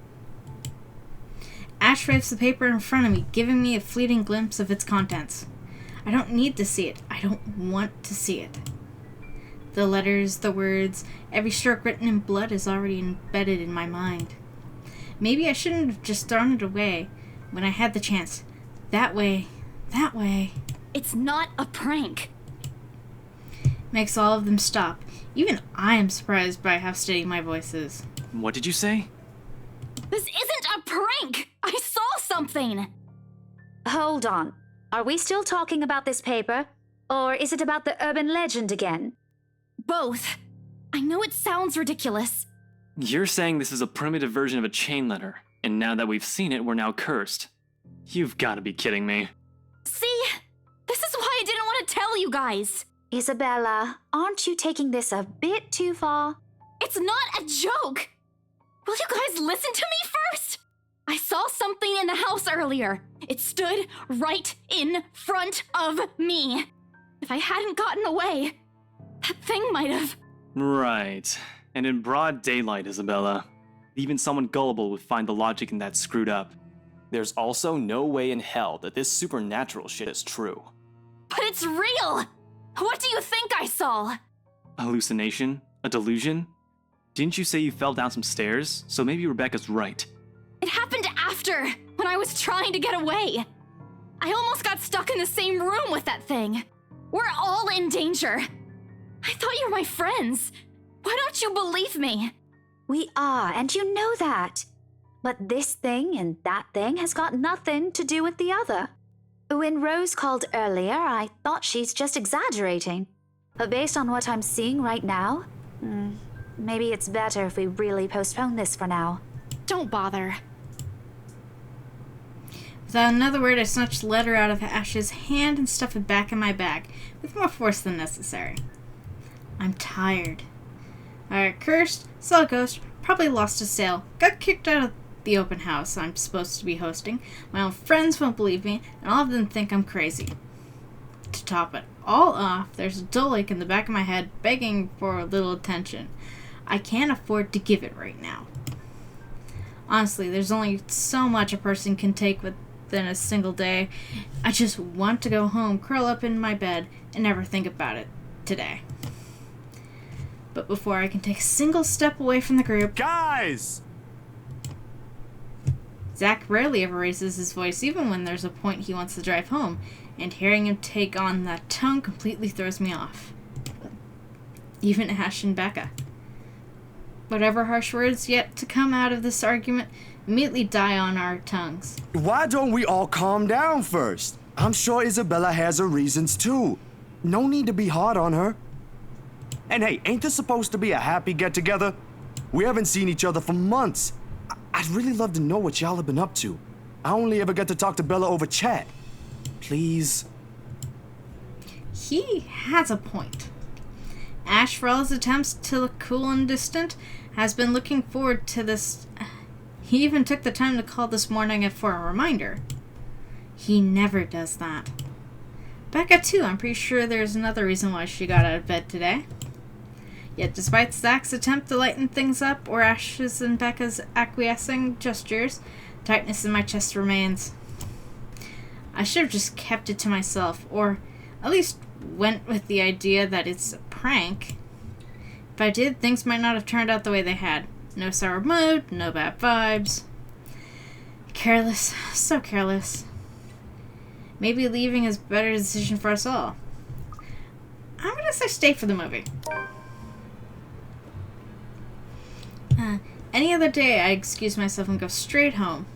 Ash wipes the paper in front of me, giving me a fleeting glimpse of its contents. I don't need to see it. I don't want to see it. The letters, the words, every stroke written in blood is already embedded in my mind. Maybe I shouldn't have just thrown it away when I had the chance. That way. It's not a prank. Makes all of them stop. Even I am surprised by how steady my voice is. What did you say? This isn't a prank! I saw something! Hold on. Are we still talking about this paper? Or is it about the urban legend again? Both. I know it sounds ridiculous. You're saying this is a primitive version of a chain letter, and now that we've seen it, we're now cursed. You've got to be kidding me. See? This is why I didn't want to tell you guys. Isabella, aren't you taking this a bit too far? It's not a joke! Will you guys listen to me first? I saw something in the house earlier. It stood right in front of me. If I hadn't gotten away, that thing might have... Right. And in broad daylight, Isabella. Even someone gullible would find the logic in that screwed up. There's also no way in hell that this supernatural shit is true. But it's real! What do you think I saw? A hallucination? A delusion? Didn't you say you fell down some stairs? So maybe Rebecca's right. It happened after, when I was trying to get away. I almost got stuck in the same room with that thing. We're all in danger. I thought you were my friends. Why don't you believe me? We are, and you know that. But this thing and that thing has got nothing to do with the other. When Rose called earlier, I thought she's just exaggerating. But based on what I'm seeing right now, maybe it's better if we really postpone this for now. Don't bother. Without another word, I snatched the letter out of Ash's hand and stuffed it back in my bag, with more force than necessary. I'm tired. I got cursed, saw a ghost, probably lost a sale, got kicked out of the open house I'm supposed to be hosting, my own friends won't believe me, and all of them think I'm crazy. To top it all off, there's a dull ache in the back of my head begging for a little attention. I can't afford to give it right now. Honestly, there's only so much a person can take within a single day. I just want to go home, curl up in my bed, and never think about it today. But before I can take a single step away from the group... Guys! Zach rarely ever raises his voice, even when there's a point he wants to drive home, and hearing him take on that tone completely throws me off. Even Ash and Becca. Whatever harsh words yet to come out of this argument immediately die on our tongues. Why don't we all calm down first? I'm sure Isabella has her reasons too. No need to be hard on her. And hey, ain't this supposed to be a happy get-together? We haven't seen each other for months. I'd really love to know what y'all have been up to. I only ever get to talk to Bella over chat. Please. He has a point. Ash, for all his attempts to look cool and distant, has been looking forward to this. He even took the time to call this morning for a reminder. He never does that. Becca, too, I'm pretty sure there's another reason why she got out of bed today. Yet despite Zach's attempt to lighten things up, or Ash's and Becca's acquiescing gestures, tightness in my chest remains. I should have just kept it to myself, or at least went with the idea that it's a prank. If I did, things might not have turned out the way they had. No sour mood, no bad vibes. Careless, so careless. Maybe leaving is a better decision for us all. I'm gonna say stay for the movie. Any other day, I excuse myself and go straight home.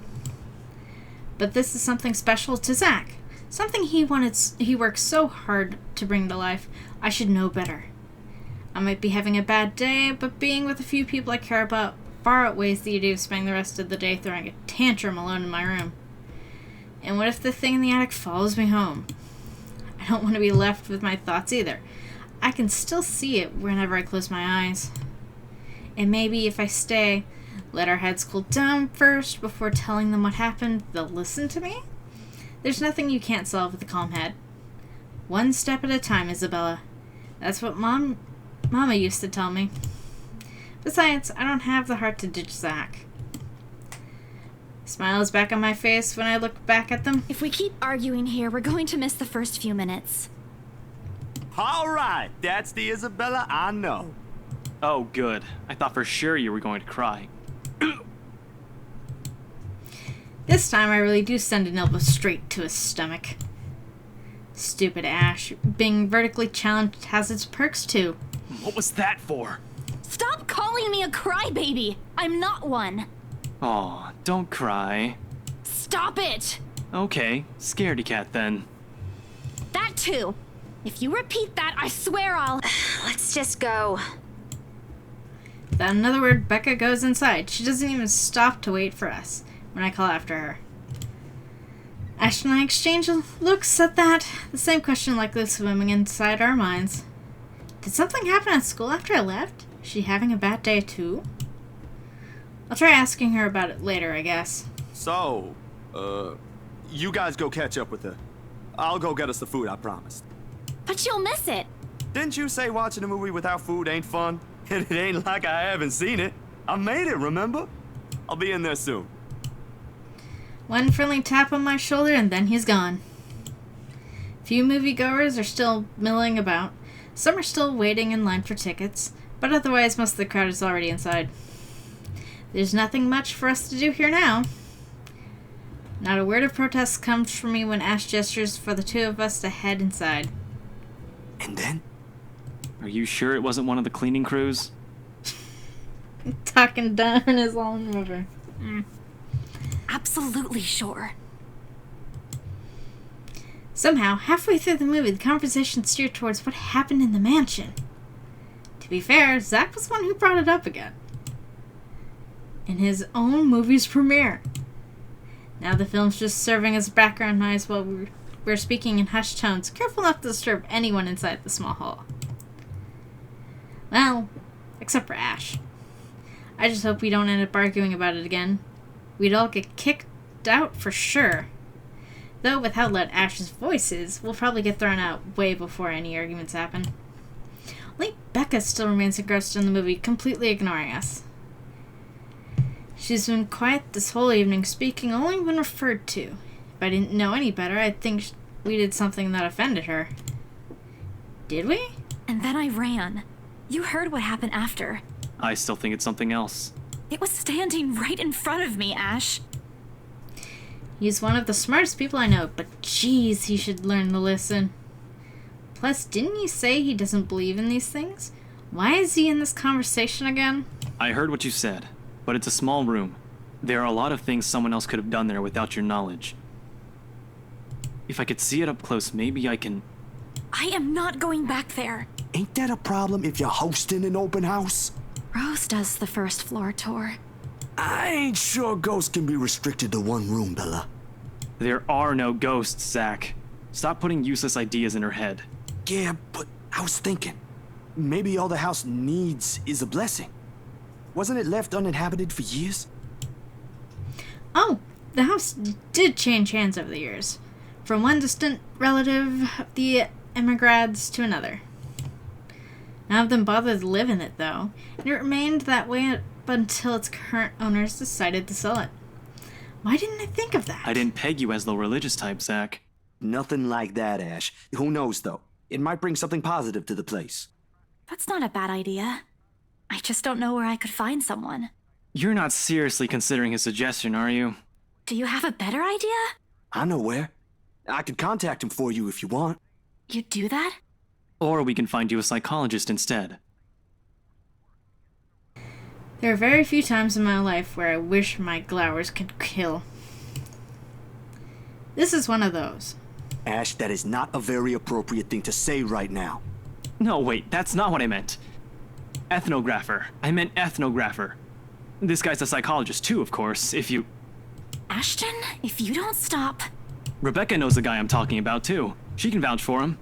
But this is something special to Zach. Something he worked so hard to bring to life. I should know better. I might be having a bad day, but being with a few people I care about far outweighs the idea of spending the rest of the day throwing a tantrum alone in my room. And what if the thing in the attic follows me home? I don't want to be left with my thoughts either. I can still see it whenever I close my eyes. And maybe if I stay, let our heads cool down first before telling them what happened, they'll listen to me? There's nothing you can't solve with a calm head. One step at a time, Isabella. That's what Mama used to tell me. Besides, I don't have the heart to ditch Zach. Smile is back on my face when I look back at them. If we keep arguing here, we're going to miss the first few minutes. All right, that's the Isabella I know. Oh, good. I thought for sure you were going to cry. This time I really do send an elbow straight to his stomach. Stupid Ash. Being vertically challenged has its perks too. What was that for? Stop calling me a crybaby! I'm not one. Aw, don't cry. Stop it! Okay, scaredy cat then. That too. If you repeat that, I swear I'll... Let's just go. Without another word, Becca goes inside. She doesn't even stop to wait for us when I call after her. Ash and I exchange looks at that. The same question likely swimming inside our minds. Did something happen at school after I left? Is she having a bad day too? I'll try asking her about it later, I guess. So, you guys go catch up with her. I'll go get us the food I promised. But you'll miss it. Didn't you say watching a movie without food ain't fun? And it ain't like I haven't seen it. I made it, remember? I'll be in there soon. One friendly tap on my shoulder and then he's gone. Few moviegoers are still milling about. Some are still waiting in line for tickets, but otherwise most of the crowd is already inside. There's nothing much for us to do here now. Not a word of protest comes from me when Ash gestures for the two of us to head inside. And then? Are you sure it wasn't one of the cleaning crews? Talking down his lawn mower. Absolutely sure. Somehow, halfway through the movie, the conversation steered towards what happened in the mansion. To be fair, Zach was the one who brought it up again. In his own movie's premiere. Now the film's just serving as background noise while we're speaking in hushed tones, careful not to disturb anyone inside the small hall. Well, except for Ash. I just hope we don't end up arguing about it again. We'd all get kicked out for sure. Though with how loud Ash's voice is, we'll probably get thrown out way before any arguments happen. Only Becca still remains engrossed in the movie, completely ignoring us. She's been quiet this whole evening, speaking only when referred to. If I didn't know any better, I'd think we did something that offended her. Did we? And then I ran. You heard what happened after. I still think it's something else. It was standing right in front of me, Ash. He's one of the smartest people I know, but geez, he should learn to listen. Plus, didn't he say he doesn't believe in these things? Why is he in this conversation again? I heard what you said, but it's a small room. There are a lot of things someone else could have done there without your knowledge. If I could see it up close, maybe I can... I am not going back there. Ain't that a problem if you're hosting an open house? Rose does the first floor tour. I ain't sure ghosts can be restricted to one room, Bella. There are no ghosts, Zach. Stop putting useless ideas in her head. Yeah, but I was thinking, maybe all the house needs is a blessing. Wasn't it left uninhabited for years? Oh, the house did change hands over the years. From one distant relative of the emigrants to another. None of them bothered to live in it, though, and it remained that way up until its current owners decided to sell it. Why didn't I think of that? I didn't peg you as the religious type, Zach. Nothing like that, Ash. Who knows, though? It might bring something positive to the place. That's not a bad idea. I just don't know where I could find someone. You're not seriously considering his suggestion, are you? Do you have a better idea? I know where. I could contact him for you if you want. You'd do that? Or we can find you a psychologist instead. There are very few times in my life where I wish my glowers could kill. This is one of those. Ash, that is not a very appropriate thing to say right now. No, wait, that's not what I meant. Ethnographer. I meant ethnographer. This guy's a psychologist too, of course, if you... Ashton, if you don't stop... Rebecca knows the guy I'm talking about too. She can vouch for him.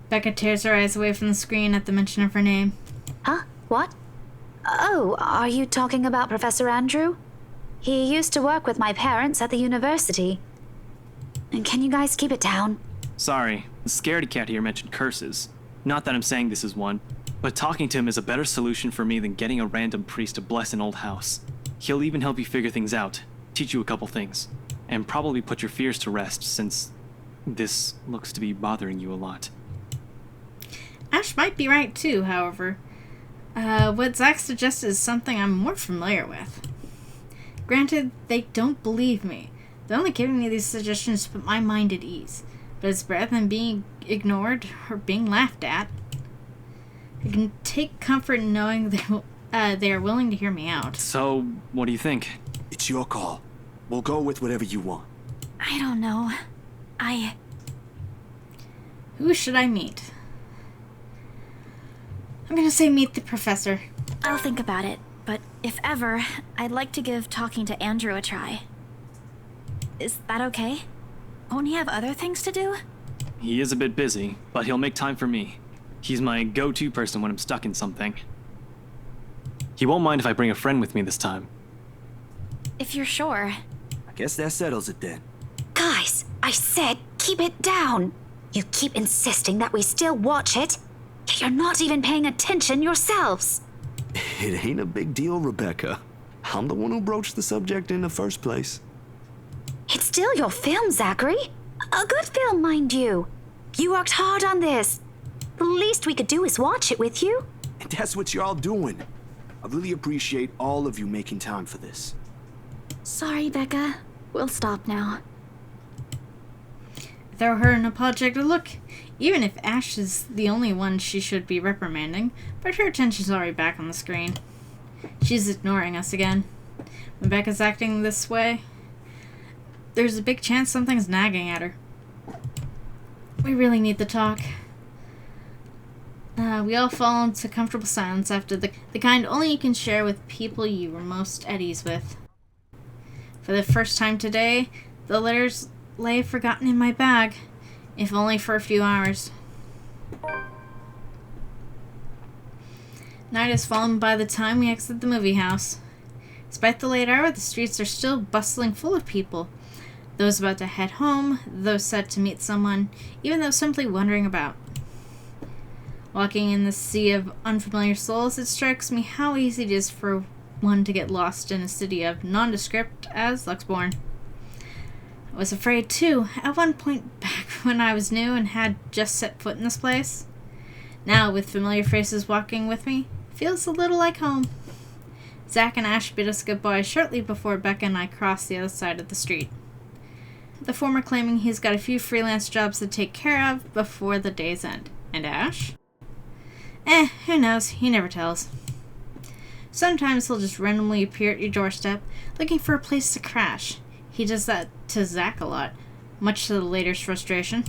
Becca tears her eyes away from the screen at the mention of her name. Huh? What? Oh, are you talking about Professor Andrew? He used to work with my parents at the university. And can you guys keep it down? Sorry, the scaredy cat here mentioned curses. Not that I'm saying this is one, but talking to him is a better solution for me than getting a random priest to bless an old house. He'll even help you figure things out, teach you a couple things, and probably put your fears to rest since this looks to be bothering you a lot. Ash might be right too, however. What Zach suggested is something I'm more familiar with. Granted, they don't believe me. They're only giving me these suggestions to put my mind at ease. But it's better than being ignored or being laughed at. I can take comfort in knowing they are willing to hear me out. So, what do you think? It's your call. We'll go with whatever you want. I don't know. Who should I meet? I'm gonna say meet the professor. I'll think about it, but if ever, I'd like to give talking to Andrew a try. Is that okay? Won't he have other things to do? He is a bit busy, but he'll make time for me. He's my go-to person when I'm stuck in something. He won't mind if I bring a friend with me this time. If you're sure. I guess that settles it then. Guys, I said keep it down. You keep insisting that we still watch it, yet you're not even paying attention yourselves. It ain't a big deal, Rebecca. I'm the one who broached the subject in the first place. It's still your film, Zachary. A good film, mind you. You worked hard on this. The least we could do is watch it with you. And that's what you're all doing. I really appreciate all of you making time for this. Sorry, Becca. We'll stop now. Throw her an apologetic look, even if Ash is the only one she should be reprimanding, but her attention's already back on the screen. She's ignoring us again. When Becca's acting this way, there's a big chance something's nagging at her. We really need to talk. We all fall into comfortable silence after the kind only you can share with people you were most at ease with. For the first time today, the letters lay forgotten in my bag, if only for a few hours. Night has fallen by the time we exit the movie house. Despite the late hour, the streets are still bustling full of people. Those about to head home, those set to meet someone, even those simply wandering about. Walking in the sea of unfamiliar souls, it strikes me how easy it is for one to get lost in a city of nondescript as Luxborn. I was afraid, too, at one point back when I was new and had just set foot in this place. Now, with familiar faces walking with me, it feels a little like home. Zach and Ash bid us goodbye shortly before Becca and I crossed the other side of the street. The former claiming he's got a few freelance jobs to take care of before the day's end. And Ash? Who knows? He never tells. Sometimes he'll just randomly appear at your doorstep, looking for a place to crash. He does that to Zach a lot, much to the later's frustration.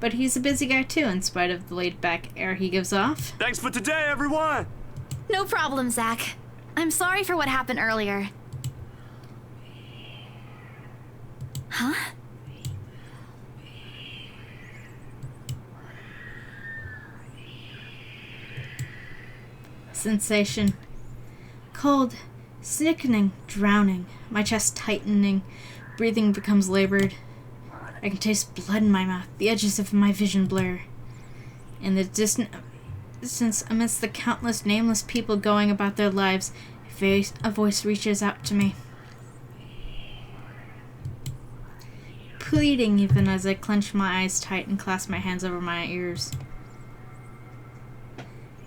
But he's a busy guy too, in spite of the laid-back air he gives off. Thanks for today, everyone! No problem, Zach. I'm sorry for what happened earlier. Huh? Sensation. Cold, sickening, drowning, my chest tightening, breathing becomes labored. I can taste blood in my mouth, the edges of my vision blur. In the distance, amidst the countless nameless people going about their lives, a voice reaches out to me. Pleading even as I clench my eyes tight and clasp my hands over my ears.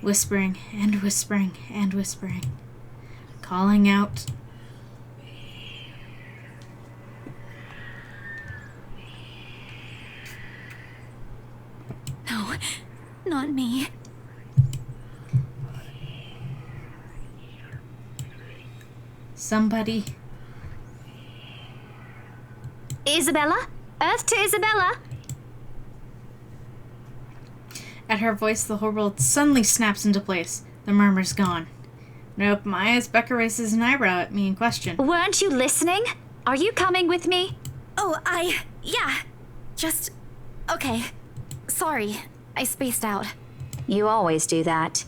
Whispering and whispering and whispering. Calling out. No, not me. Somebody. Isabella? Earth to Isabella? At her voice, the whole world suddenly snaps into place. The murmur's gone. When I open my eyes, Becca raises an eyebrow at me in question. Weren't you listening? Are you coming with me? Oh, yeah. Just... okay. Sorry, I spaced out. You always do that.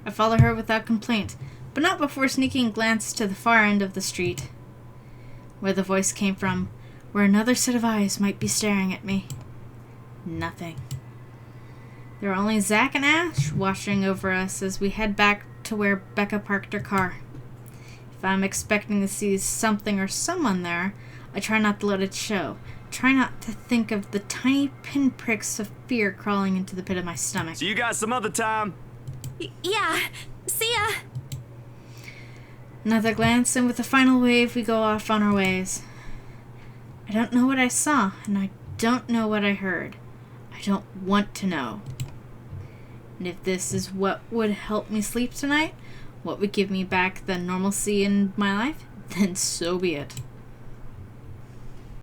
I follow her without complaint, but not before sneaking a glance to the far end of the street, where the voice came from, where another set of eyes might be staring at me. Nothing. There were only Zach and Ash watching over us as we head back to where Becca parked her car. If I'm expecting to see something or someone there, I try not to let it show. Try not to think of the tiny pinpricks of fear crawling into the pit of my stomach. See you guys some other time. Yeah. See ya. Another glance, and with a final wave, we go off on our ways. I don't know what I saw, and I don't know what I heard. I don't want to know. And if this is what would help me sleep tonight, what would give me back the normalcy in my life, then so be it.